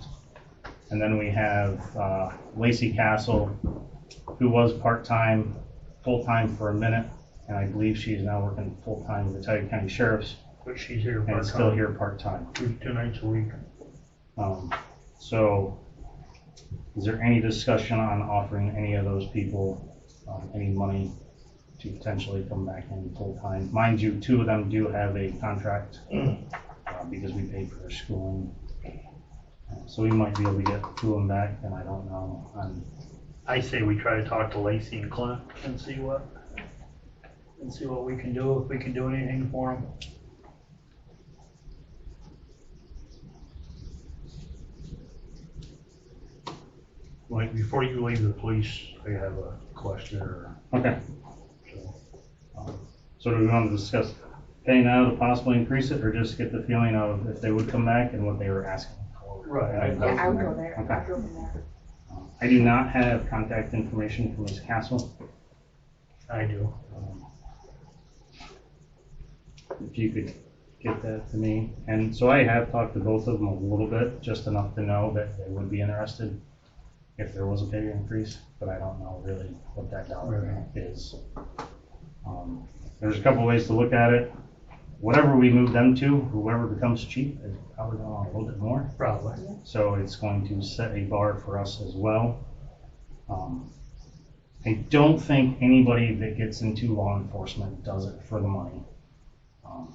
And then we have Lacey Castle, who was part-time, full-time for a minute, and I believe she is now working full-time with the Tioga County Sheriff's, But she's here and is still here part-time. 2 nights a week. So, is there any discussion on offering any of those people any money to potentially come back in full-time? Mind you, 2 of them do have a contract because we paid for their schooling. So we might be able to get 2 of them back, and I don't know. I say we try to talk to Lacey and Clint and see what we can do, if we can do anything for them. Like, before you leave the police, I have a question or. Okay. So do we want to discuss pay now to possibly increase it, or just get the feeling of if they would come back and what they were asking for? Right. Yeah, I would go there. Okay. I'd go from there. I do not have contact information from Ms. Castle. I do. If you could get that to me. And so I have talked to both of them a little bit, just enough to know that they would be interested if there was a pay increase, but I don't know really what that dollar amount is. There's a couple ways to look at it. Whatever we move them to, whoever becomes chief is probably going to want a little bit more. Probably. So it's going to set a bar for us as well. I don't think anybody that gets into law enforcement does it for the money.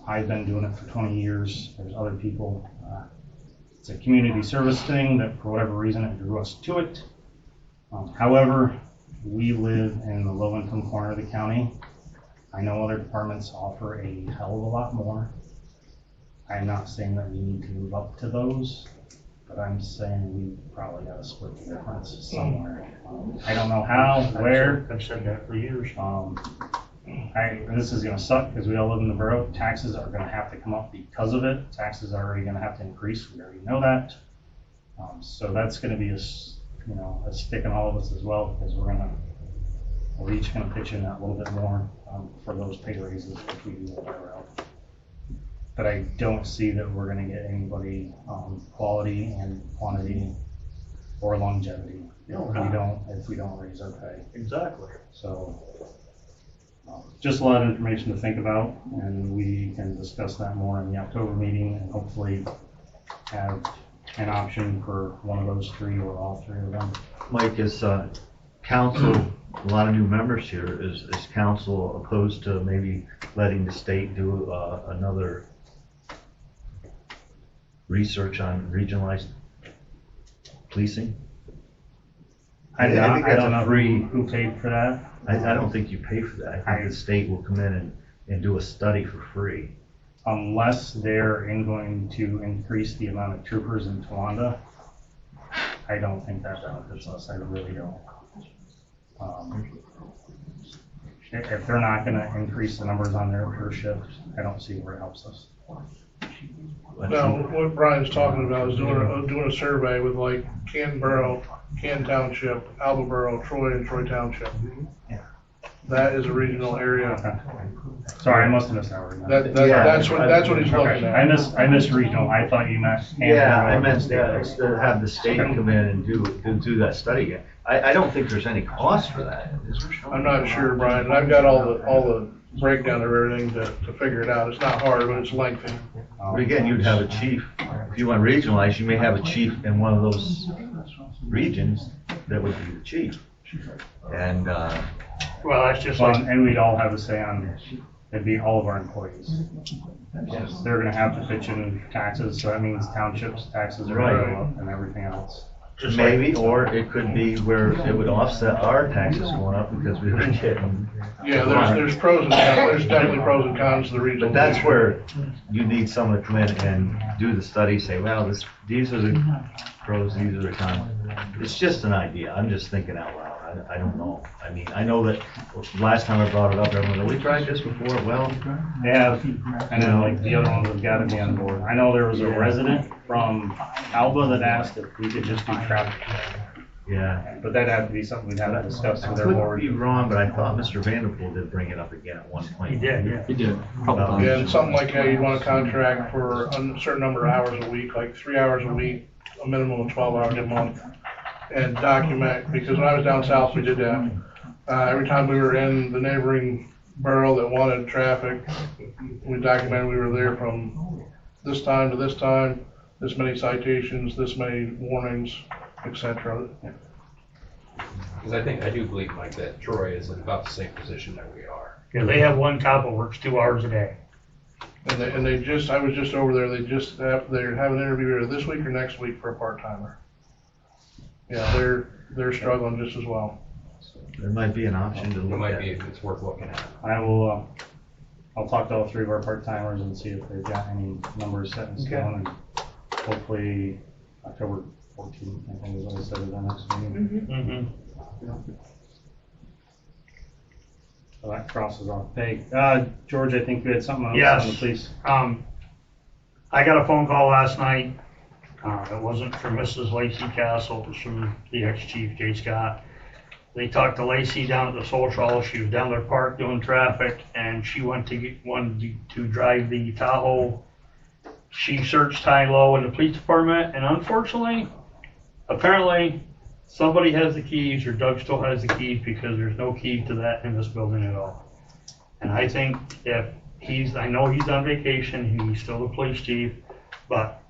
I've been doing it for 20 years. There's other people. It's a community service thing that for whatever reason it drew us to it. However, we live in the low-income corner of the county. I know other departments offer a hell of a lot more. I'm not saying that we need to move up to those, but I'm saying we probably gotta split the difference somewhere. I don't know how, where. I've said that for years. And this is gonna suck because we all live in the borough. Taxes are gonna have to come up because of it. Taxes are already gonna have to increase. We already know that. So that's gonna be a stick in all of us as well, because we're each gonna pitch in that little bit more for those pay raises if we do the route. But I don't see that we're gonna get anybody quality and quantity or longevity if we don't raise our pay. Exactly. So just a lot of information to think about, and we can discuss that more in the October meeting and hopefully have an option for one of those three or all three of them. Mike, is council, a lot of new members here, is council opposed to maybe letting the state do another research on regionalized policing? I don't know who paid for that. I don't think you pay for that. I think the state will come in and do a study for free. Unless they're going to increase the amount of troopers in Towanda, I don't think that benefits us. I really don't. If they're not going to increase the numbers on their per shift, I don't see where it helps us. Now, what Brian's talking about is doing a survey with like Canton Borough, Canton Township, Alba Borough, Troy, and Troy Township. That is a regional area. Okay. Sorry, I must have missed that word. That's what he's looking at. I missed regional. I thought you meant. I meant to have the state come in and do that study again. I don't think there's any cost for that. I'm not sure, Brian. I've got all the breakdown of everything to figure it out. It's not hard, but it's lengthy. But again, you'd have a chief. If you want to regionalize, you may have a chief in one of those regions that would be the chief. And well, that's just and we'd all have a say on. It'd be all of our employees. Yes, they're going to have to pitch in taxes, so that means townships taxes are going to go up and everything else. Just maybe, or it could be where it would offset our taxes going up because we were getting. Yeah, there's pros and cons. There's definitely pros and cons to the regional. But that's where you need someone to come in and do the study, say, well, these are the pros, these are the cons. It's just an idea. I'm just thinking out loud. I don't know. I mean, I know that last time I brought it up, everyone said, we tried this before. Well, yeah, and then like the other ones have got to be on board. I know there was a resident from Alba that asked if we could just do traffic. Yeah. But that had to be something we'd have to discuss with their Could board. be wrong, but I thought Mr. Vanderpool did bring it up again at one point. He did, yeah. He did. Yeah, and something like how you'd want a contract for a certain number of hours a week, like 3 hours a week, a minimum of 12 hours a month. And document, because when I was down south, we did that. Every time we were in the neighboring borough that wanted traffic, we documented we were there from this time to this time, this many citations, this many warnings, etc. Because I do believe, Mike, that Troy is in about the same position that we are. Yeah, they have one cop that works 2 hours a day. And I was just over there, they're having an interview either this week or next week for a part-timer. Yeah, they're struggling just as well. There might be an option to look at. It's worth looking at. I'll talk to all three of our part-timers and see if they've got any numbers set in stone, and hopefully October 14th, I think is what I said at the next meeting. So that crosses off. Hey, George, I think you had something else on the police. I got a phone call last night. It wasn't from Mrs. Lacey Castle, it was from the ex-chief, Jay Scott. They talked to Lacey down at the Social. She was down there parked doing traffic, and she wanted to drive the Tahoe. She searched high and low in the police department, and unfortunately, apparently, somebody has the keys, or Doug still has the keys, because there's no key to that in this building at all. And I think if I know he's on vacation, he's still the police chief, but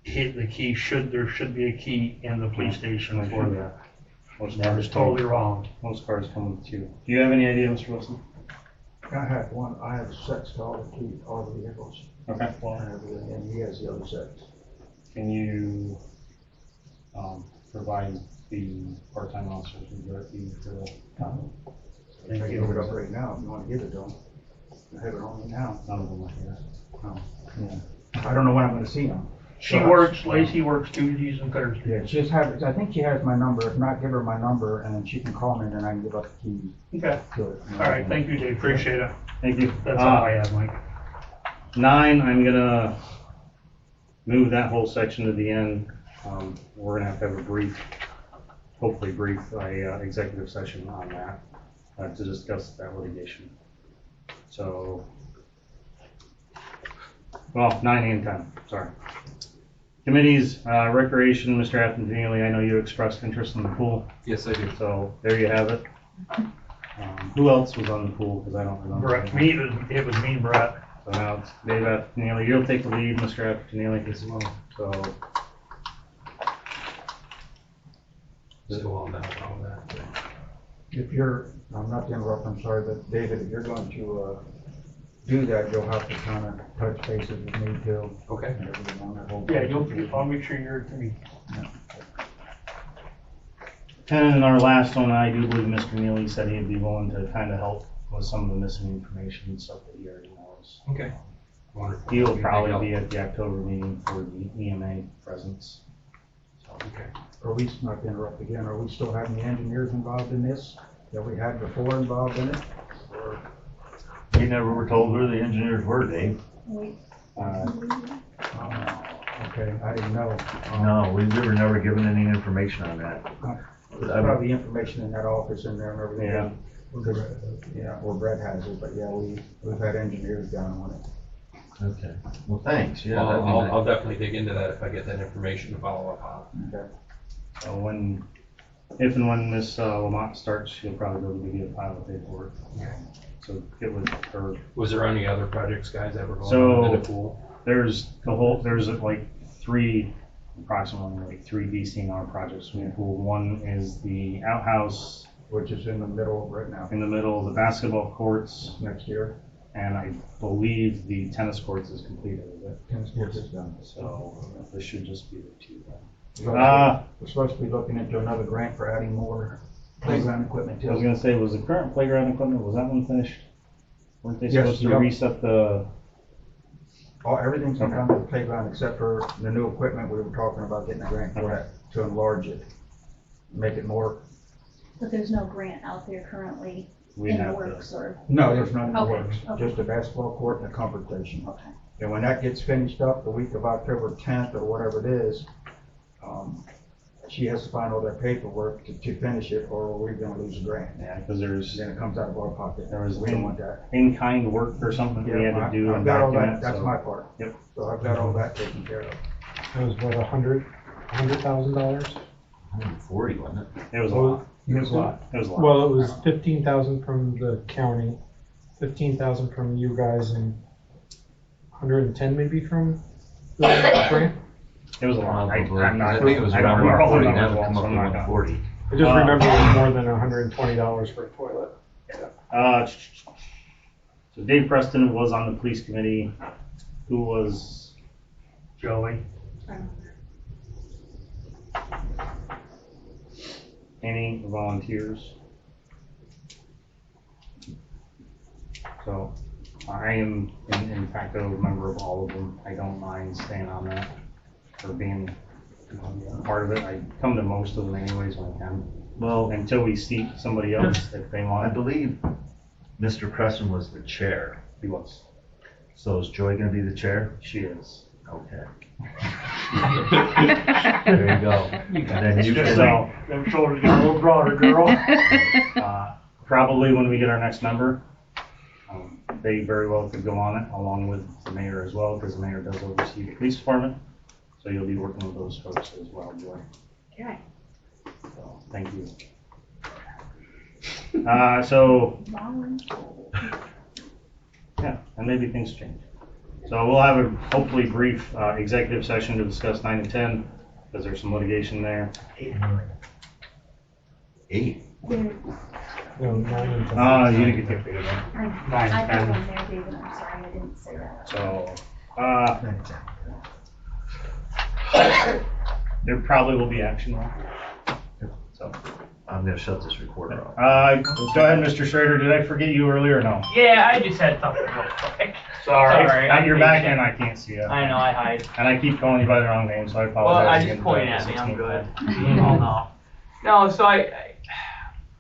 there should be a key in the police station for that. That is totally wrong. Most cars come with two. Do you have any idea, Mr. Wilson? I have one. I have sets to all the vehicles. Okay. And he has the other sets. Can you provide the part-time officers with your key for the Tahoe? I can give it up right now if you want to give it to them. I have it on me now. None of them are here. No. Yeah. I don't know when I'm going to see them. Lacey works Tuesdays and Thursdays. Yeah, she just have, I think she has my number. If not, give her my number and she can call me and then I can give up the keys Okay. to it. All right, thank you, Dave, appreciate it. Thank you. That's all I have, Mike. 9, I'm gonna move that whole section to the end. We're gonna have to have a brief, hopefully brief, executive session on that, to discuss that litigation. So, well, 9 and 10, sorry. Committees, recreation, Mr. Athendaly, I know you expressed interest in the pool. Yes, I do. So there you have it. Who else was on the pool? Because I don't remember. Brett, it was me, Brett. So now it's Dave Athendaly. You'll take the lead, Mr. Athendaly, as well. So. Just go on down on that. If you're, I'm not to interrupt, I'm sorry, but David, if you're going to, do that, you'll have to kind of touch bases with me too. Okay. And everything on that whole. Yeah, I'll make sure you're to me. And our last one, I do believe Mr. Neely said he'd be willing to kind of help with some of the missing information and stuff that he already knows. Okay. Wonderful. He'll probably be at the October meeting for the EMA presence. So, Okay. Are we, not to interrupt again, are we still having the engineers involved in this that we had before involved in it? Or? We never were told who the engineers were, Dave. Okay, I didn't know. No, we were never given any information on that. There's probably information in that office in there and everything. Yeah. Yeah, or Brett has it, but yeah, we've had engineers down on it. Okay. Well, thanks. Yeah. that'd be I'll, nice. I'll definitely dig into that if I get that information to follow up on. Okay. So if and when Miss Lamont starts, she'll probably go to give you a pile of paperwork. So get with her. Was there any other projects, guys, that were going So, on in the pool? there's like approximately like three DCNR projects in the pool. One is the outhouse. Which is in the middle right now. In the middle of the basketball courts. Next year. And I believe the tennis courts is completed, is it? Tennis courts is done. So this should just be the two then. We're supposed to be looking into another grant for adding more playground equipment too. I was gonna say, was the current playground equipment, was that one finished? Weren't they Yes, supposed to yep. reset the? Everything's been done with the playground except for the new equipment. We were talking about getting a grant for that to enlarge it, make it more. But there's no grant out there currently We in the have works or? No, there's none in the Okay, works, okay. just a basketball court and a comfort station. Okay. And when that gets finished up, the week of October 10th or whatever it is, she has to find all that paperwork to finish it, or we're gonna lose the grant. Yeah, because there's, Then it comes out of our pocket. there was We don't want that. in-kind work or something we had to do I've and got all that, document, that's so. my part. Yep. So I've got all that taken care of. It was what, $100,000? 140, wasn't it? It was a lot. It was a lot. It was a lot. Well, it was 15,000 from the county, 15,000 from you guys, and 110 maybe from the grant. It was a lot. I'm not. I think it was I don't around remember all the 140, numbers, Now we come so up I'm with not gonna- 140. I just remember it was more than $120 for a toilet. So Dave Preston was on the police committee. Who was? Joey. Any volunteers? So I am in fact a member of all of them. I don't mind staying on that or being part of it. I come to most of them anyways when I can. Well, Until we seat somebody else if they I want. believe Mr. Preston was the chair. He was. So is Joy gonna be the chair? She is. Okay. There you go. And then you Just can, like, them shoulders get a little broader, girl. Probably when we get our next member, they very well could go on it along with the mayor as well, because the mayor does oversee the police department. So you'll be working with those folks as well, Joy. Okay. So, thank you. So, yeah, and maybe things change. So we'll have a hopefully brief executive session to discuss 9 and 10, because there's some litigation there. 8. No, 9 and 10. You didn't get paid again. I put one there, David, I'm sorry, I didn't say that. So, there probably will be action on it. So, I'm gonna shut this recorder off. Go ahead, Mr. Schrader. Did I forget you earlier or no? Yeah, I just had something real quick. Sorry. I'm You're back patient. in, I can't see you. I know, I hide. And I keep calling you by the wrong name, so I Well, apologize. I again just for pointing that. at me, I'm good. Oh, no. No, so I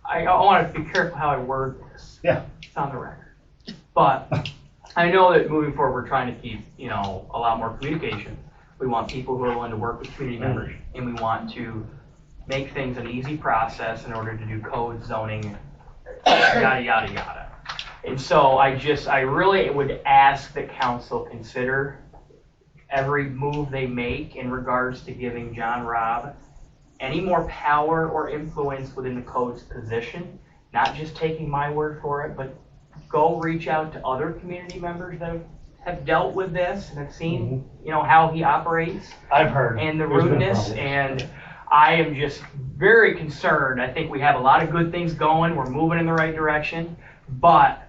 want to be careful how I word this. Yeah. It's on the record. But I know that moving forward, we're trying to keep, a lot more communication. We want people who are willing to work with community members, and we want to make things an easy process in order to do code, zoning, yada, yada, yada. And so I really would ask that council consider every move they make in regards to giving John Robb any more power or influence within the code's position, not just taking my word for it, but go reach out to other community members that have dealt with this and have seen, how he operates. I've heard. And the There's been rudeness, problems. and I am just very concerned. I think we have a lot of good things going. We're moving in the right direction, but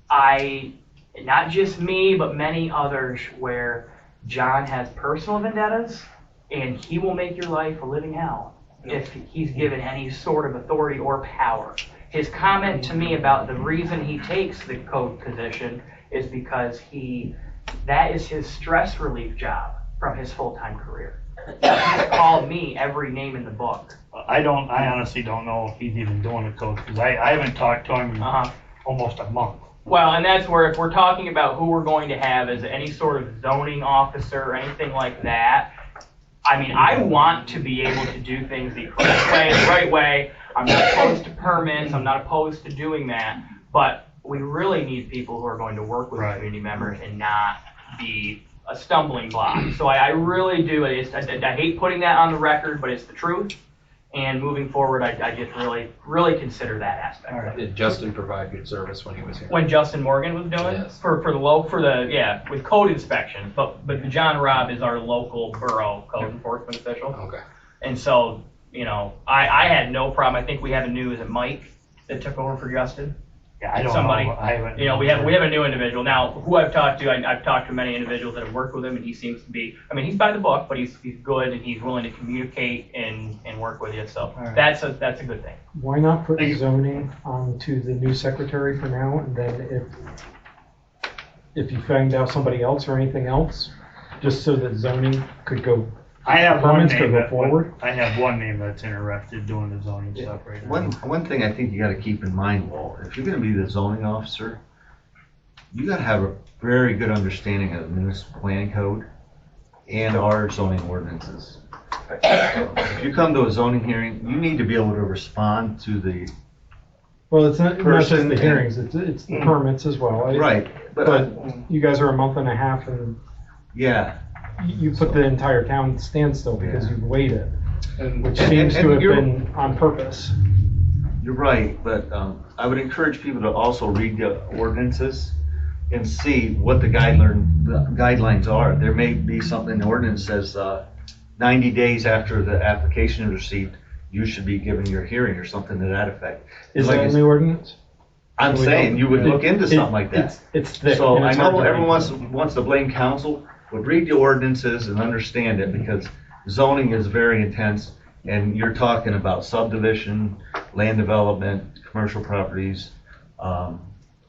not just me, but many others, where John has personal vendettas, and he will make your life a living hell if he's given any sort of authority or power. His comment to me about the reason he takes the code position is because that is his stress relief job from his full-time career. He's called me every name in the book. I honestly don't know if he's even doing the code, because I haven't talked to him in almost a month. Well, and that's where if we're talking about who we're going to have as any sort of zoning officer or anything like that, I mean, I want to be able to do things the correct way, the right way. I'm not opposed to permits. I'm not opposed to doing that. But we really need people who are going to work with community members and not be a stumbling block. So I really do. I hate putting that on the record, but it's the truth. And moving forward, I just really consider that aspect. Of it. Did Justin provide good service when he was here? When Justin Morgan was doing Yes. with code inspection, but John Robb is our local borough code enforcement official. Okay. And so, I had no problem. I think we have a new, is it Mike that took over for Justin? Yeah, I don't Somebody, know. I haven't. we have a new individual. Now, who I've talked to, I've talked to many individuals that have worked with him, and he seems to be, he's by the book, but he's good, and he's willing to communicate and work with you. So right. that's a good thing. Why not put zoning onto the new secretary for now, and then if you find out somebody else or anything else, just so that zoning could go, I have one permits name could go that forward? I have one name that's interested doing the zoning stuff right now. One thing I think you gotta keep in mind, Walt, if you're gonna be the zoning officer, you gotta have a very good understanding of the municipal planning code and our zoning ordinances. If you come to a zoning hearing, you need to be able to respond to the well, it's not just person the and- hearings, it's the permits as well. right, But you guys are a month and a half, and yeah. you put the entire town standstill because you've waited, which And- seems and to have you're- been on purpose. You're right, but I would encourage people to also read the ordinances and see what the guidelines are. There may be something in the ordinance says 90 days after the application is received, you should be given your hearing or something to that effect. Is Like that in the ordinance? I'm saying you would look into something like that. It's thick. So and I it's hard know to everyone wants to blame council, but read the ordinances and understand it, because zoning is very intense, and you're talking about subdivision, land development, commercial properties,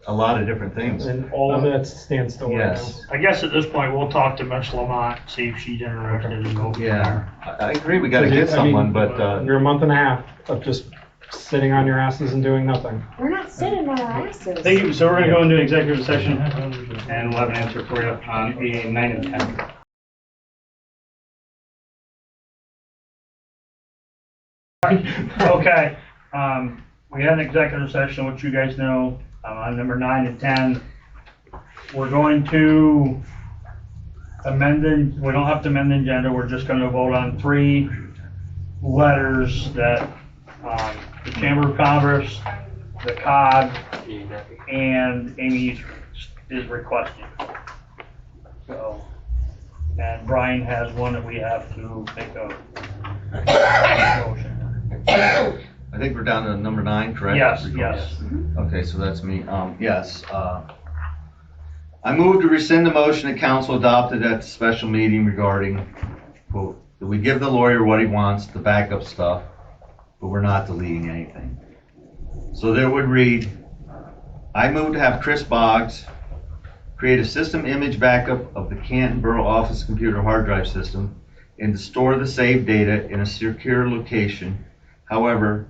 a lot of different things. And all of that stands still right now. Yes, I guess at this point, we'll talk to Miss Lamont, see if she's interested and go from yeah, there. I agree, we gotta get someone, but, You're a month and a half of just sitting on your asses and doing nothing. We're not sitting on our asses. Thank you. So we're gonna go into executive session, and we'll have an answer for you on the 9 and 10. Okay, we had an executive session, which you guys know, on number 9 and 10. We're going to we don't have to amend the agenda, we're just gonna vote on 3 letters that, the Chamber of Commerce, the COG, and Amy is requesting. So, and Brian has one that we have to make a motion. I think we're down to number 9, correct? Yes. Okay, so that's me. Yes. I move to rescind the motion that council adopted at the special meeting regarding, quote, that we give the lawyer what he wants, the backup stuff, but we're not deleting anything. So there would read, I move to have Chris Boggs create a system image backup of the Canton Borough office computer hard drive system and to store the saved data in a secure location. However,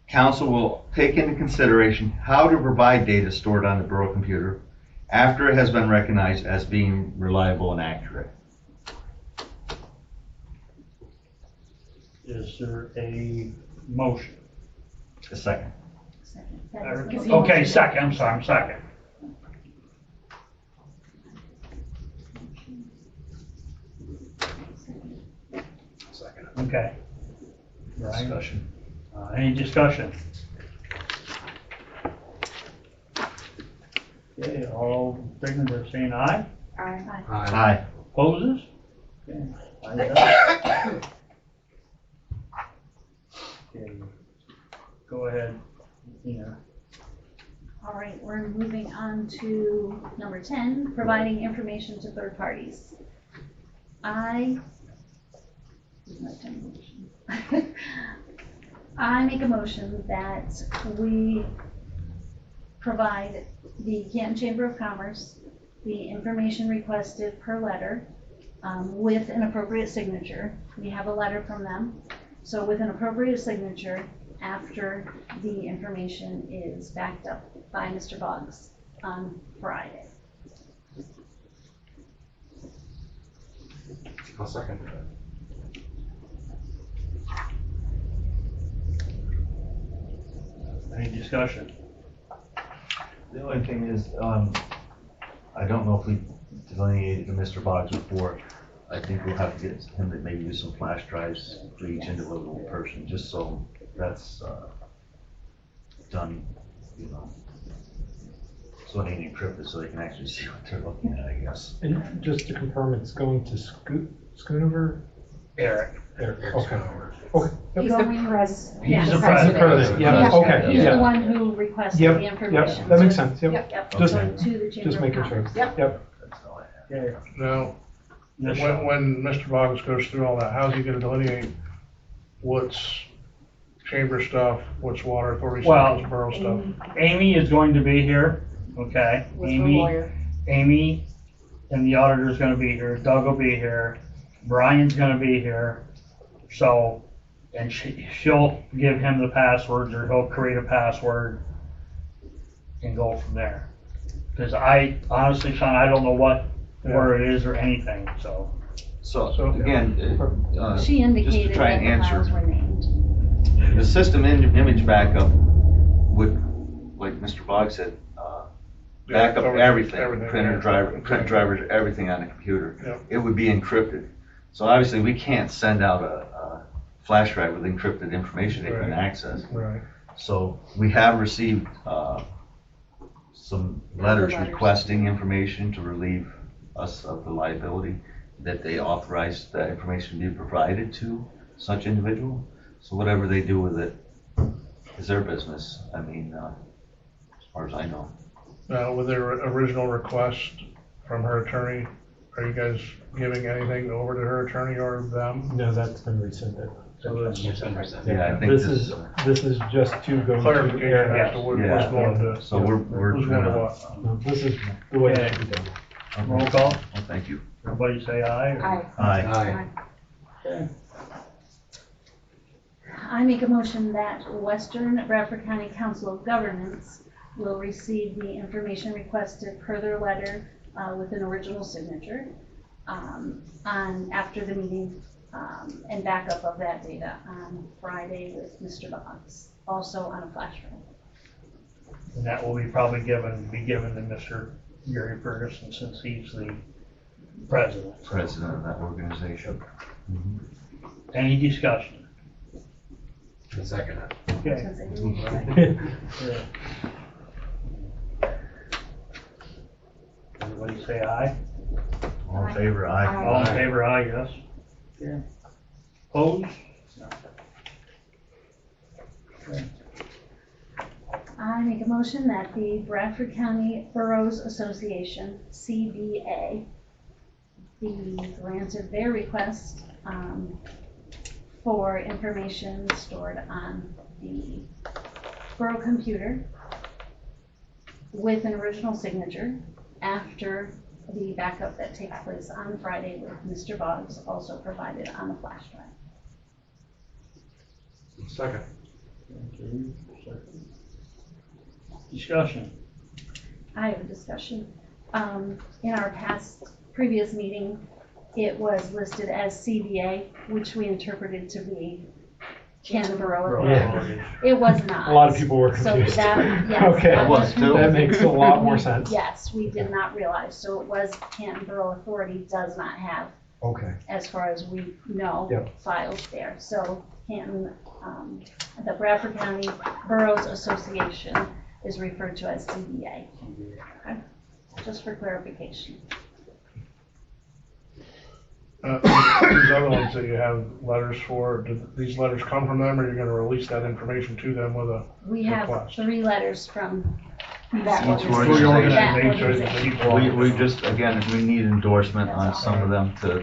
council will take into consideration how to provide data stored on the borough computer after it has been recognized as being reliable and accurate. Is there a motion? A second. Second. That is the Okay, motion. second, I'm second. Second. Okay. Brian, Discussion. any discussion? Okay, all signify saying aye. Aye. Aye. Opposes? Okay, ayes have it. Okay, go ahead, Ina. All right, we're moving on to number 10, providing information to third parties. I make a motion that we provide the Canton Chamber of Commerce the information requested per letter with an appropriate signature. We have a letter from them, so with an appropriate signature after the information is backed up by Mr. Boggs on Friday. I'll second that. Any discussion? The only thing is, I don't know if we delineated to Mr. Boggs before. I think we'll have to get him to maybe do some flash drives for each individual person, just so that's done, you know, so it ain't encrypted, so they can actually see what they're looking at, I guess. And just to confirm, it's going to Schoonover? Eric. Eric, okay. Okay. He's the president. He's the President, president. yeah, okay, He's the yeah. one who requested Yep, the yep, information. that makes sense, yep. Yep, Just- so to the Chamber Just of making sure. Commerce. Yep. That's all I have. Okay. Now, Yes, when Mr. Boggs goes through all that, how's he gonna delineate what's chamber stuff, what's water authority stuff, Well, what's borough stuff? Amy is going to be here, okay? Was the lawyer. Amy and the auditor's gonna be here, Doug will be here, Brian's gonna be here. So, and she'll give him the passwords, or he'll create a password and go from there. Cause I, honestly, Sean, I don't know where it is or anything, so. So, again, She just to indicated try that and the files answer, were named. the system image backup would, like Mr. Boggs said, back up everything, print drivers, everything on the computer. Yep. It would be encrypted. So obviously, we can't send out a flash drive with encrypted information they can Right. access. Right. So we have received some letters requesting information to relieve us of the liability that they authorized that information to be provided to such individual. So whatever they do with it is their business. I mean, as far as I know. Now, with their original request from her attorney, are you guys giving anything over to her attorney or them? No, that's been rescinded. So that's Yeah, I think This is just to go to clarification Eric. as to what's Yeah. going to. So we're Who's going to gonna, what? No, this is the way it should be done. Roll call, well, thank you. everybody say aye. Aye. Aye. Okay. I make a motion that Western Bradford County Council of Governments will receive the information requested per their letter with an original signature after the meeting and backup of that data on Friday with Mr. Boggs, also on a flash drive. And that will be probably given to Mr. Gary Ferguson, since he's the president. President of that organization. Any discussion? Second. Okay. Since I didn't do it. Everybody say aye. All in favor, aye. All in favor, aye, yes. Okay. Opposed? Okay. I make a motion that the Bradford County Boroughs Association, CBA, be granted their request for information stored on the borough computer with an original signature after the backup that takes place on Friday with Mr. Boggs also provided on a flash drive. Second. Discussion. I have a discussion. In our previous meeting, it was listed as CBA, which we interpreted to be Canton Borough. Yeah. It was not. A lot of people were So confused. that, yes. Okay, that was that makes a lot more sense. Yes, we did not realize. So it was Canton Borough Authority does not have, Okay. as far as we know, Yep. files there. So Canton, the Bradford County Boroughs Association is referred to as CBA. Okay? Just for clarification. These other ones that you have letters for, did these letters come from them, or you're gonna release that information to them with a We have request? 3 letters from that Each organization. organization. That organization. We just, again, we need endorsement on some of them to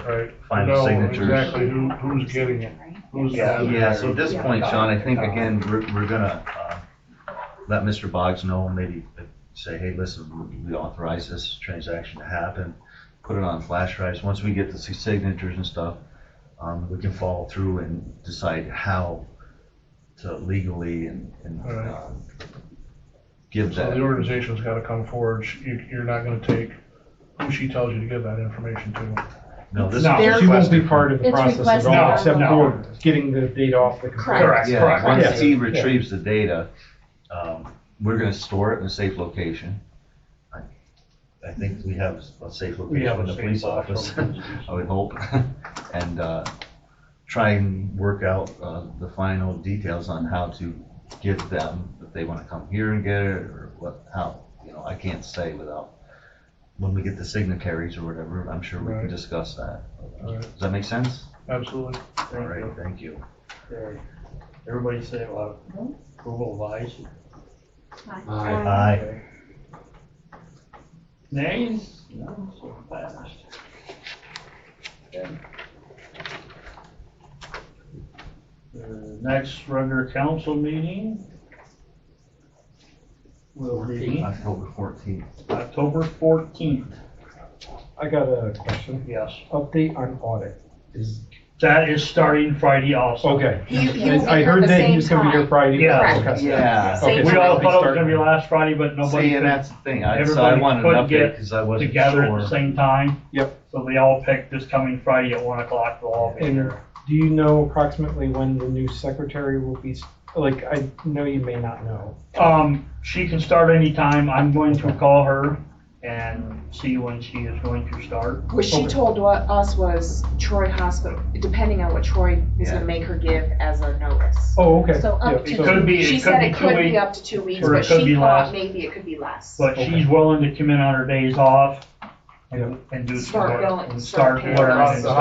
Right. find the Know signatures. Exactly who's getting it. Who's Yeah, so at this point, Sean, I think, again, we're gonna let Mr. Boggs know, maybe say, hey, listen, we authorize this transaction to happen, put it on flash drives. Once we get the signatures and stuff, we can follow through and decide how to legally and give So that. the organization's gotta come forward, you're not gonna take who she tells you to give that information to. No, this No. is She won't be part of the It's process at requested. all, No, except no. for getting the data off the computer. Correct. Yeah, once Yeah. he retrieves the data, we're gonna store it in a safe location. I think we have a safe We have location in a the safe police box office, for police. I would hope. And try and work out the final details on how to give them, if they wanna come here and get it, or what, how, I can't say without, when we get the signatories or whatever, I'm sure we can Right. discuss that. Right. Does that make sense? Absolutely. All right, thank you. Okay. Everybody say, approval of ayes? Aye. Okay. Nays? No, so passed. Okay. The next regular council meeting will be October 14th. October 14th. I got a question. Yes. Update on audit. That is starting Friday also. Okay. You I heard at the that same he was gonna be here time. Friday. Yeah. Okay. Yeah. Okay, We so all it'll be thought it was starting- gonna be last Friday, but nobody See, and could that's the thing, so I everybody wanted an couldn't update get because I wasn't together at the sure. same time. Yep. So they all picked this coming Friday at 1 o'clock. They'll all be And there. do you know approximately when the new secretary will be, like, I know you may not know. She can start anytime. I'm going to call her and see when she is going to start. What she told us was Troy Hospital, depending on what Troy is Yeah. gonna make her give as a notice. Oh, okay. So up Yeah, to It could be, She it said could be it 2 could be weeks, up to 2 weeks, or it but could she be thought less. maybe it could be less. but she's willing to come in on her days off Yeah. and do some Start work billing, and start start paying learning us. and The stuff.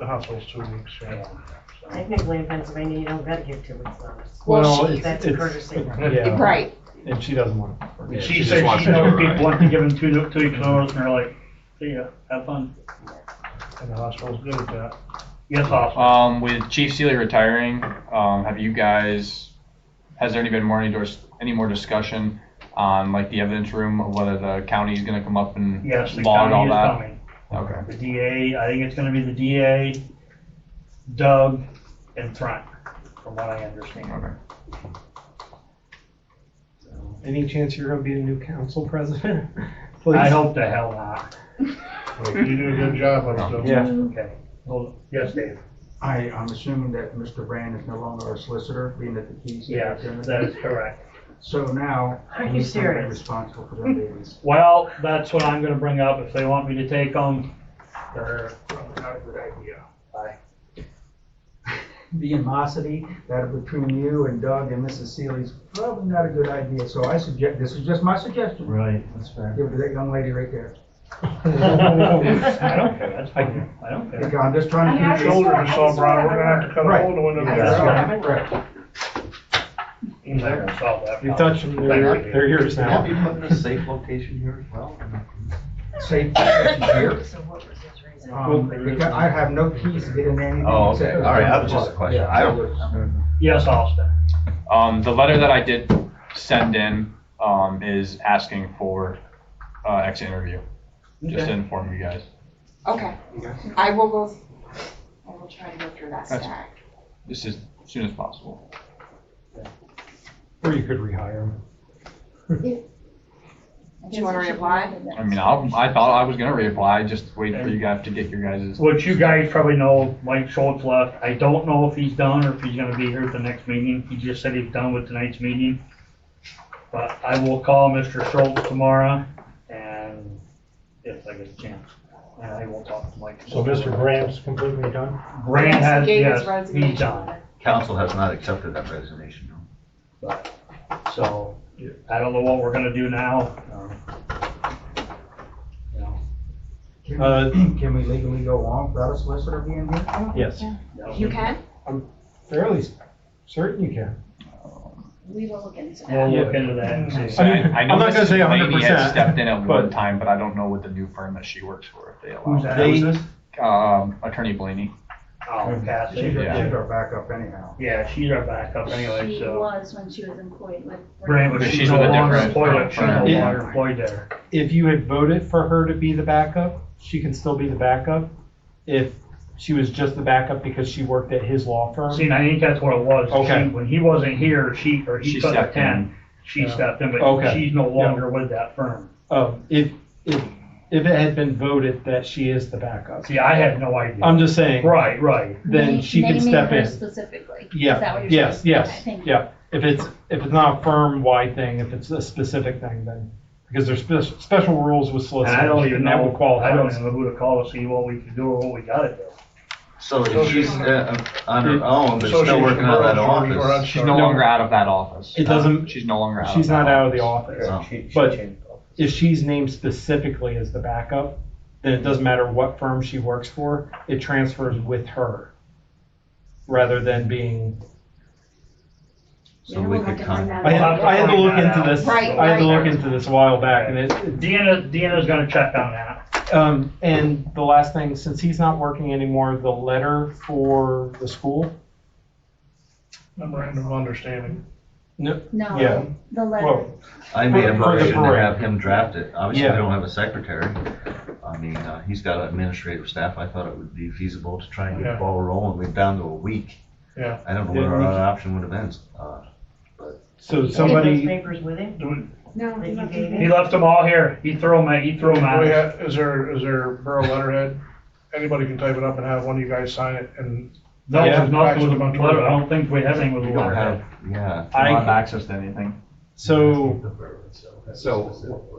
hospital's 2 weeks, yeah. Yeah. Technically in Pennsylvania, you don't gotta give 2 weeks notice. Well, she- That's a courtesy. Yeah. Right. And she doesn't want it. She said she knows people want to give them 2 weeks notice and they're like, see ya, have fun. And the hospital's good at that. Yes, hospital. With Chief Seeley retiring, have you guys, has there been any more discussion on like the evidence room of whether the county is gonna come up and Yes, the log all county is that? coming. Okay. The DA, I think it's gonna be the DA, Doug, and Trent, from what I understand. Okay. Any chance you're gonna be the new council president? Please. I hope the hell not. You do a good job, I'm still. Yeah. Okay. Hold on. Yes, Dave? I'm assuming that Mr. Brand is no longer our solicitor, being that the keys. Yes, that is correct. So now, Are you who's gonna be serious? responsible for them babies? Well, that's what I'm gonna bring up. If they want me to take them, they're, Not a good idea. Bye. The animosity that between you and Doug and Mrs. Seeley's probably not a good idea, so I suggest, this is just my suggestion. Right, that's fair. Give it to that young lady right there. I don't care, that's fine. I don't care. Okay, I'm just trying to I keep just Shoulders wanna- are I so just broad, wanna we're gonna have to cut a Right. hole in the window. I to just get wanna it have out. Right. You're not gonna solve that You've problem. touched them, they're yours Have you now. put in a safe location here as well? Safe here. So what was his reason? Because I have no keys to get in anything. Oh, okay, except- all right, that was just a question. I don't, Yes, Austin. The letter that I did send in, is asking for, exit interview, just to inform you guys. Okay, I will try to go through that That's- stack. This is as soon as possible. Or you could rehire him. Do you wanna reapply? I mean, I thought I was gonna reapply, just wait for you guys to get your guys'. What you guys probably know, Mike Schultz left. I don't know if he's done or if he's gonna be here at the next meeting. He just said he's done with tonight's meeting. But I will call Mr. Schultz tomorrow and if I get a chance. And I will talk to Mike. So Mr. Graham's completely done? Grant has, Gave his yes, resignation he's done. letter. council has not accepted that resignation, no. But, so, I don't know what we're gonna do now. You know, Can we legally go on without a solicitor being here? I don't think Yes. so. You can? Fairly certain you can. We will look into We'll that. look into that and see. So I know I'm not gonna Mrs. say Blaney had 100%, stepped in at one but- time, but I don't know what the new firm that she works for, if they allow. Who's that? it. Who's this? Attorney Blaney. Oh, She's Cassie. she's our backup anyhow. Yeah, she's our backup anyway, She so. was when she was employed with. Brand, but But she's she's no with a longer different employed, she's no firm. longer employed there. If you had voted for her to be the backup, she can still be the backup. If she was just the backup because she worked at his law firm. See, and I think that's what it was. Okay. When he wasn't here, he She took the stepped 10, in. she stepped in, but Okay. she's no longer with that firm. If it had been voted that she is the backup. See, I had no idea. I'm just saying, Right, right. then she can Naming step her in. specifically. Is that Yeah, what you're yes, saying? Okay, yes, thank you. yeah. If it's not a firm-wide thing, if it's a specific thing, then, because there's special rules with And solicitors. I don't even and that would know, qualify. I don't even know who to call to see what we can do or what we gotta do. So if she's on her own, but still Association working out of that Borough, or office, that's- She's no longer out of that office. It doesn't- She's no longer out. She's of that not out of the office. office. But if she's named specifically as the backup, then it doesn't matter what firm she works for, it transfers with her, rather than being. so we could come. I had to look into this. Right, I had to look right. into this a while back, and Deanna's gonna check on that. and the last thing, since he's not working anymore, the letter for the school. Memorandum of understanding. No. No, Yeah. the letter. Well, I made a For the motion to parade. have him draft it. Obviously, we Yeah. don't have a secretary. I mean, he's got administrative staff. I thought it would be feasible to try and get Yeah. the ball rolling. We're down to a week. Yeah. I don't know what Yeah, our we- other option would have been. So Those somebody. papers with him? No, That you nothing. gave He left them all here. He threw them at us. Is there borough letterhead? Anybody can type it up and have one of you guys sign it and. No, Yeah. there's nothing with the letter. I don't think we have anything with the We don't letterhead. have, Yeah. we don't have access to anything. So So,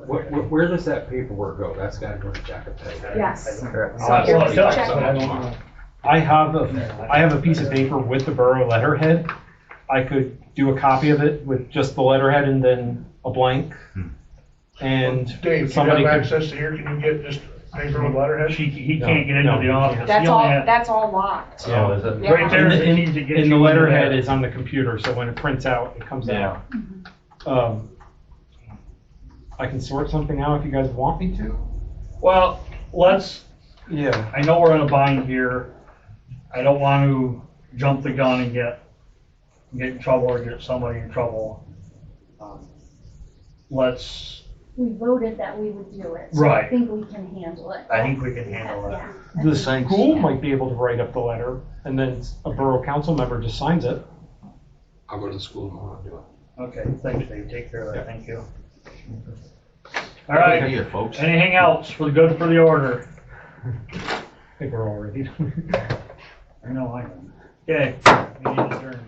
where does that paperwork go? That's gotta go to Jacopay. Yes. I'll So ask you're Mike. check. I don't know. I have a piece of paper with the borough letterhead. I could do a copy of it with just the letterhead and then a blank. And Dave, do you somebody have could, access to here? Can you get just paper with letterhead? He No, can't get into no, the he office. can't. That's He all, only had- that's all locked. Oh, is it? Yeah. Right there is the and, key to get and you the into letterhead that. is on the computer, so when it prints out, it comes out. I can sort something out if you guys want me to. Well, Yeah. I know we're in a bind here. I don't want to jump the gun and get in trouble or get somebody in trouble. We voted that we would do it. So I Right. think we can handle it. I think we can handle it. Yeah. The Thanks. school might be able to write up the letter, and then a borough council member just signs it. I'll go to the school tomorrow and do it. Okay, thanks, Dave. Take care of that. Thank you. All right. See ya, folks. Anything else for the order? I think we're all ready. I know I am. Okay, meeting adjourned.